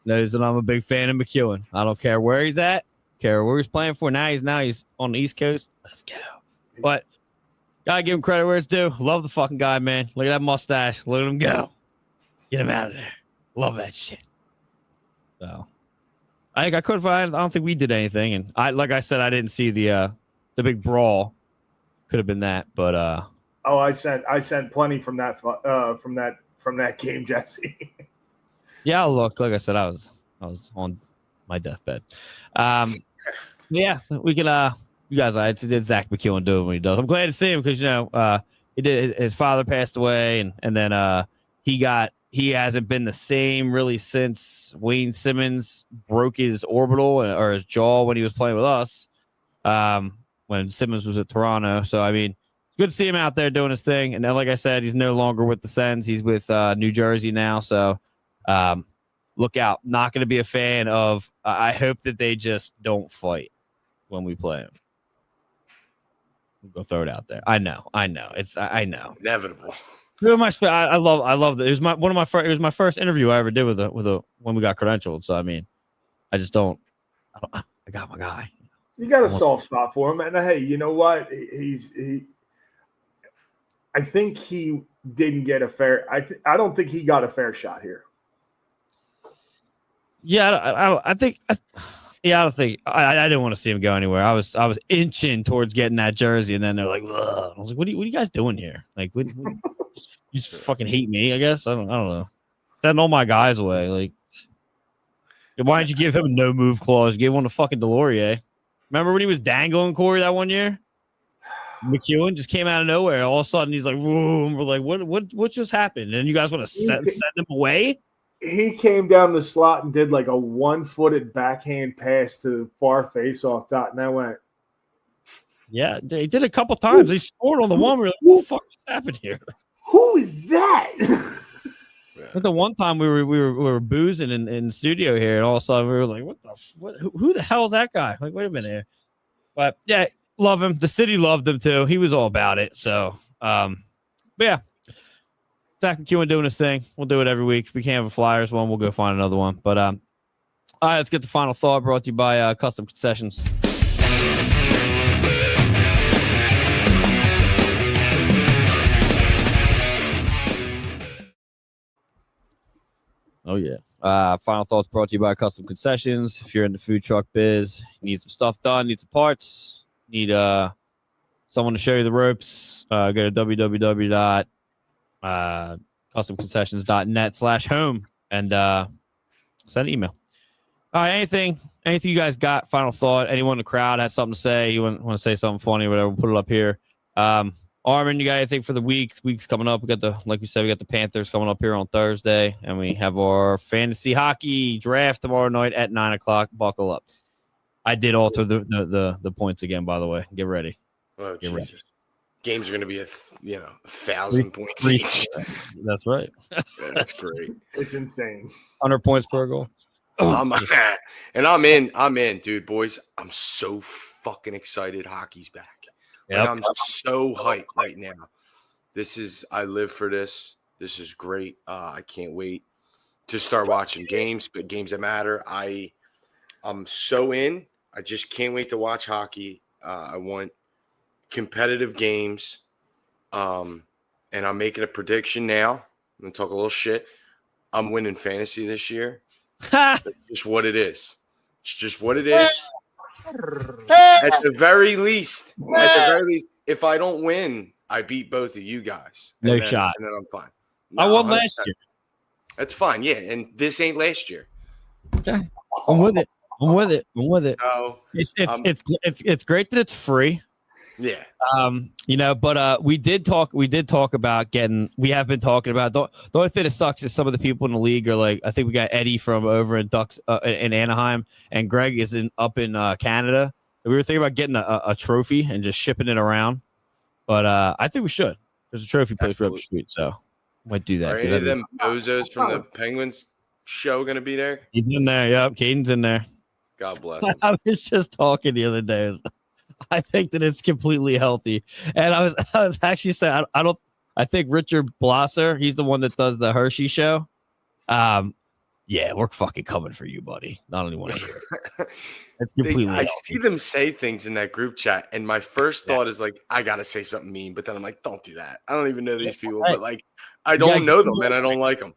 knows that I'm a big fan of McEwen. I don't care where he's at, care where he's playing for. Now he's on the East Coast. Let's go. But gotta give him credit where it's due. Love the fucking guy, man. Look at that mustache. Look at him go. Get him out of there. Love that shit. So I don't think we did anything. And like I said, I didn't see the big brawl. Could have been that, but I sent plenty from that game, Jesse. Yeah, look, like I said, I was on my deathbed. Yeah, we can you guys, it's Zach McEwen doing what he does. I'm glad to see him because, you know, his father passed away, and then he hasn't been the same really since Wayne Simmons broke his orbital or his jaw when he was playing with us, when Simmons was at Toronto. So I mean, it's good to see him out there doing his thing. And then, like I said, he's no longer with the Sens. He's with New Jersey now. So look out. Not going to be a fan of. I hope that they just don't fight when we play him. We'll go throw it out there. I know. I know. Who am I love that. It was my first interview I ever did with a when we got credentialed. So I mean, I got my guy. You got a soft spot for him, and hey, you know what? I think he didn't get a fair. I don't think he got a fair shot here. Yeah, I think. Yeah, I don't think I didn't want to see him go anywhere. I was inching towards getting that jersey, and then they're like, ugh. I was like, what are you guys doing here? Like, what you just fucking hate me? I guess I don't know. Send all my guys away. Like, why didn't you give him a no move clause? You gave one to fucking Delorier. Remember when he was dangling Corey that one year? McEwen just came out of nowhere. All of a sudden, he's like, "Boom!" We're like, "What just happened?" And you guys want to send him away? He came down the slot and did like a 1-footed backhand pass to the far face-off dot, and I went. Yeah, he did a couple times. He scored on the one. We're like, "What the fuck just happened here?" Who is that? But the one time we were boozing in studio here, and all of a sudden we were like, "What? Who the hell is that guy?" Like, wait a minute here. But yeah, love him. The city loved him too. He was all about it. So, but yeah, Zach McEwen doing his thing. We'll do it every week. If we can't have a Flyers one, we'll go find another one. But all right, let's get the final thought. Brought to you by Custom Concessions. Oh, yeah. Final thoughts brought to you by Custom Concessions. If you're in the food truck biz, need some stuff done, need some parts, need someone to show you the ropes, go to www.customconcessions.net/home and send an email. All right, anything you guys got? Final thought? Anyone in the crowd has something to say? You want to say something funny, whatever, we'll put it up here. Armin, you got anything for the week's coming up? We got we got the Panthers coming up here on Thursday, and we have our fantasy hockey draft tomorrow night at 9:00. Buckle up. I did alter the points again, by the way. Get ready. Oh, Jesus. Ready. Games are going to be 1,000 points each. That's right. That's great. It's insane. 100 points per goal. I'm in, dude, boys. I'm so fucking excited. Hockey's back. Yep. Like, I'm so hyped right now. I live for this. This is great. I can't wait to start watching games, but games that matter. I'm so in. I just can't wait to watch hockey. I want competitive games. And I'm making a prediction now. I'm going to talk a little shit. I'm winning fantasy this year. That's just what it is. It's just what it is. At the very least, if I don't win, I beat both of you guys. No shot. And then I'm fine. No, I won last year. That's fine. Yeah, and this ain't last year. Okay. I'm with it. No, it's great that it's free. Yeah. But we did talk about we have been talking about the only thing that sucks is some of the people in the league are like, I think we got Eddie from over in Ducks in Anaheim, and Greg is up in Canada. We were thinking about getting a trophy and just shipping it around, but I think we should. There's a trophy place right up the street, so might do that. Are any of them bozos from the Penguins show going to be there? He's in there. Yep, Caden's in there. God bless him. I was just talking the other day. I think that it's completely healthy, and I was actually saying I think Richard Blosser, he's the one that does the Hershey show. Yeah, we're fucking coming for you, buddy. Not only want to hear it. It's completely I see them say things in that group chat, and my first thought is like, I gotta say something mean, but then I'm like, don't do that. I don't even know these people, but like, I don't know them and I don't like them.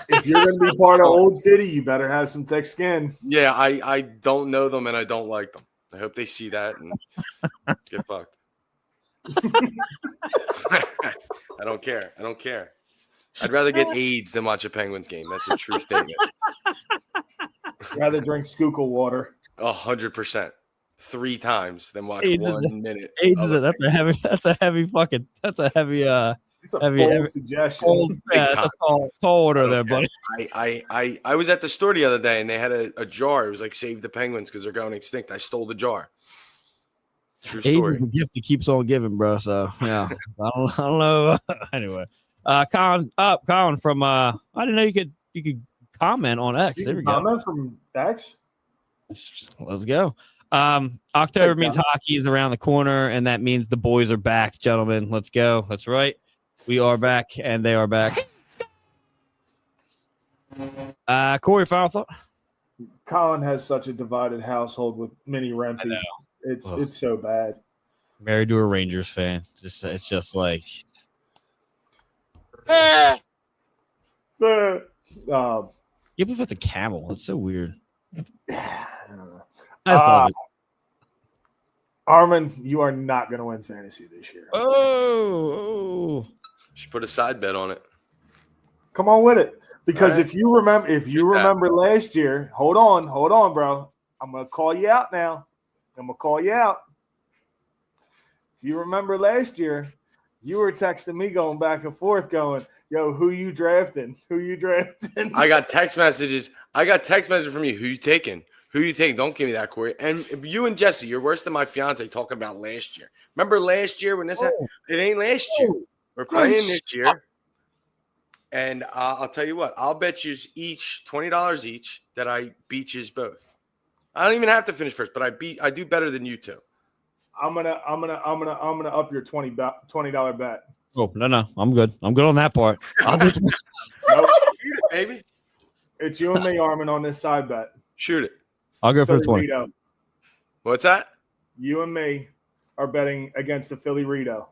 If you're gonna be part of Old City, you better have some thick skin. Yeah, I don't know them and I don't like them. I hope they see that and get fucked. I don't care. I'd rather get AIDS than watch a Penguins game. That's a true statement. Rather drink Schuylkill water 100%, 3 times than watch AIDS 1 minute. AIDS is that's a heavy It's a bold suggestion. That's a tall order there, buddy. I was at the store the other day and they had a jar. It was like save the Penguins because they're going extinct. I stole the jar. True story. AIDS is a gift that keeps on giving, bro. So yeah, I don't know. Anyway, Colin from I didn't know you could comment on X. There we go. Comment from X. Let's go. October means hockey is around the corner, and that means the boys are back, gentlemen. Let's go. That's right. We are back, and they are back. Corey, final thought? Colin has such a divided household with Mini Rempy. It's so bad. Married to a Rangers fan. It's just like Um, you with the camel. It's so weird. I don't know. I love it. Armin, you are not going to win fantasy this year. Oh. Should put a side bet on it. Come on with it. Because Right. if you remember last year, hold on, bro. I'm going to call you out now. I'm going to call you out. If you remember last year, you were texting me going back and forth going, yo, who you drafting? Who you drafting? I got text messages. From you. Who you taking? Who you taking? Don't give me that, Corey. And you and Jesse, you're worse than my fiance talking about last year. Remember last year when this happened? It ain't last year. We're playing this year. And I'll tell you what, I'll bet you each $20 each that I beat you both. I don't even have to finish first, but I do better than you two. I'm gonna up your $20 bet. Oh, no. I'm good. I'm good on that part. I'll do Nope. Shoot it, baby. It's you and me, Armin, on this side bet. Shoot it. I'll go for Philly 20. Rito. What's that? You and me are betting against the Philly Rito.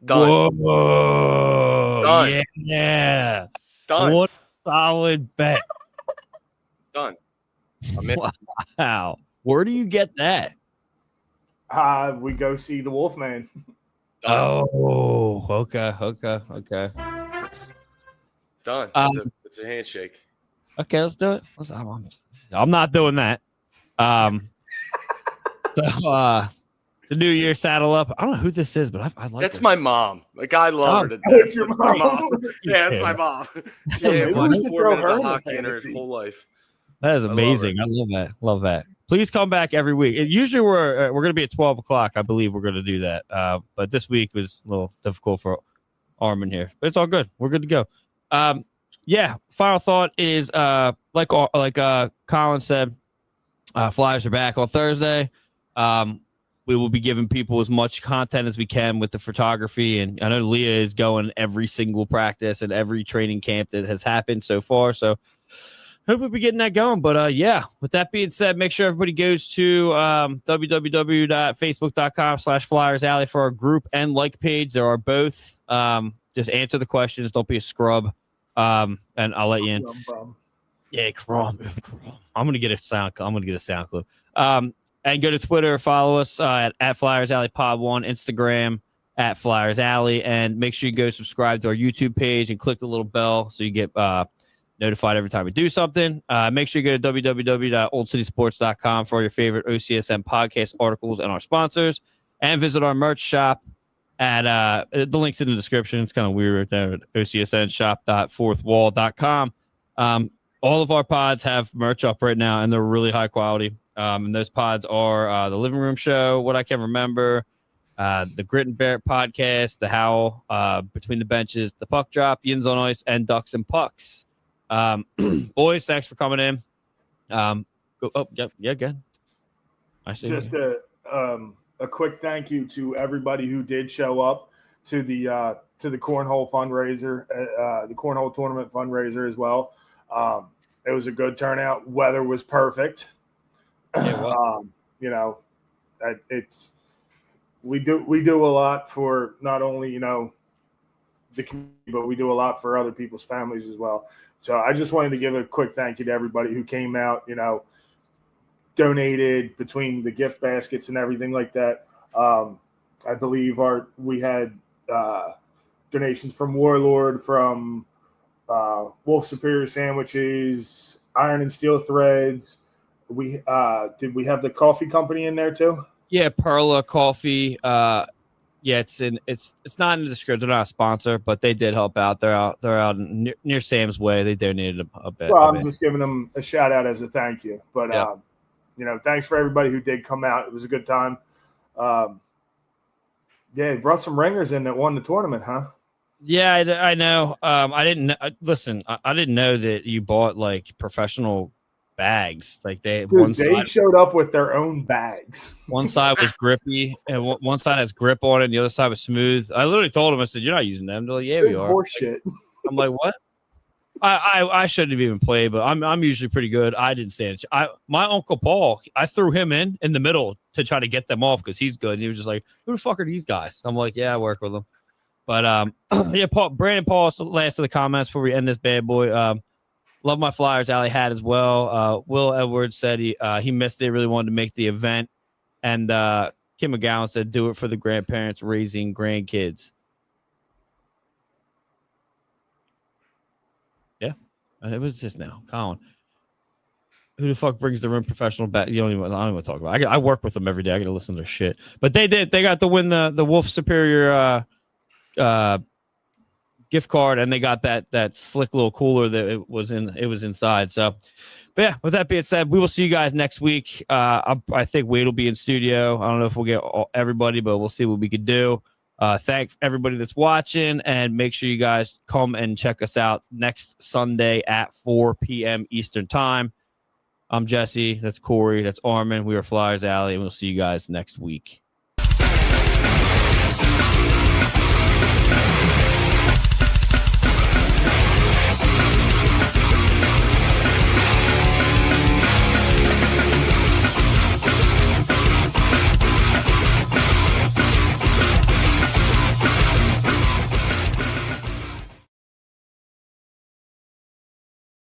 Done. Whoa. Done. Yeah. Done. What a solid bet. Done. I'm in. Wow. Where do you get that? We go see the Wolfman. Oh, okay. Done. It's a handshake. Okay, let's do it. I'm not doing that. The New Year saddle up. I don't know who this is, but I like That's her. my mom. Like, I love her to death. It's your mom. Yeah, that's my mom. Maybe Yeah, we watched should 4 throw minutes her of in the hockey in her fantasy. whole life. That is love amazing. her. I love that. Love that. Please come back every week. Usually we're going to be at 12 o'clock. I believe we're going to do that. But this week was a little difficult for Armin here. But it's all good. We're good to go. Yeah. Final thought is like Colin said, Flyers are back on Thursday. We will be giving people as much content as we can with the photography. And I know Leah is going every single practice and every training camp that has happened so far. So hope we'll be getting that going. But yeah, with that being said, make sure everybody goes to www.facebook.com/Flyers Alley for our group and like page. There are both. Just answer the questions. Don't be a scrub. And I'll let you in. Yeah, Crom. I'm gonna get a sound clip. And go to Twitter, follow us at Flyers Alley Pod 1, Instagram at Flyers Alley, and make sure you go subscribe to our YouTube page and click the little bell so you get notified every time we do something. Make sure you go to www.oldcitysports.com for your favorite OCSM podcast articles and our sponsors, and visit our merch shop at the link's in the description. It's kind of weird right there at OCSNshop.fourthwall.com. All of our pods have merch up right now, and they're really high quality. And those pods are the Living Room Show, What I Can Remember, the Grit and Bear podcast, the Howl, Between the Benches, the Puck Drop, Yins on Ice, and Ducks and Pucks. Boys, thanks for coming in. Good. I see. Just a quick thank you to everybody who did show up to the cornhole fundraiser, the cornhole tournament fundraiser as well. It was a good turnout. Weather was perfect. Yeah, well. We do a lot for not only the community, but we do a lot for other people's families as well. So I just wanted to give a quick thank you to everybody who came out, donated between the gift baskets and everything like that. I believe we had donations from Warlord, from Wolf Superior Sandwiches, Iron and Steel Threads. Did we have the coffee company in there too? Yeah, Perla Coffee. Yeah, it's not in the description. They're not a sponsor, but they did help out. They're out near Sam's Way. They donated a bit. Well, I'm just giving them a shout out as a thank you. But yeah. Thanks for everybody who did come out. It was a good time. Yeah, brought some ringers in that won the tournament, huh? Yeah, I know. I didn't listen. I didn't know that you bought like professional bags. Like they showed up with their own bags. One side was grippy, and one side has grip on it, and the other side was smooth. I literally told them, I said, "You're not using them." They're like, "Yeah, we are." Horse shit. I'm like, "What?" I shouldn't have even played, but I'm usually pretty good. I didn't stand. My uncle Paul, I threw him in the middle to try to get them off because he's good. And he was just like, "Who the fuck are these guys?" I'm like, "Yeah, I work with them." But yeah, Brandon Paul, last of the comments before we end this bad boy. Love my Flyers. Allie had as well. Will Edwards said he missed it. Really wanted to make the event, and Kim McGowan said, "Do it for the grandparents raising grandkids." Yeah, it was just now, Colin. Who the fuck brings the rim professional back? I don't even talk about it. I work with them every day. I got to listen to their shit. But they did. They got to win the Wolf Superior gift card, and they got that slick little cooler that it was inside. So, but yeah, with that being said, we will see you guys next week. I think Wade will be in studio. I don't know if we'll get everybody, but we'll see what we could do. Thank everybody that's watching, and make sure you guys come and check us out next Sunday at 4 p.m. Eastern time. I'm Jesse. That's Corey. That's Armin. We are Flyers Alley, and we'll see you guys next week.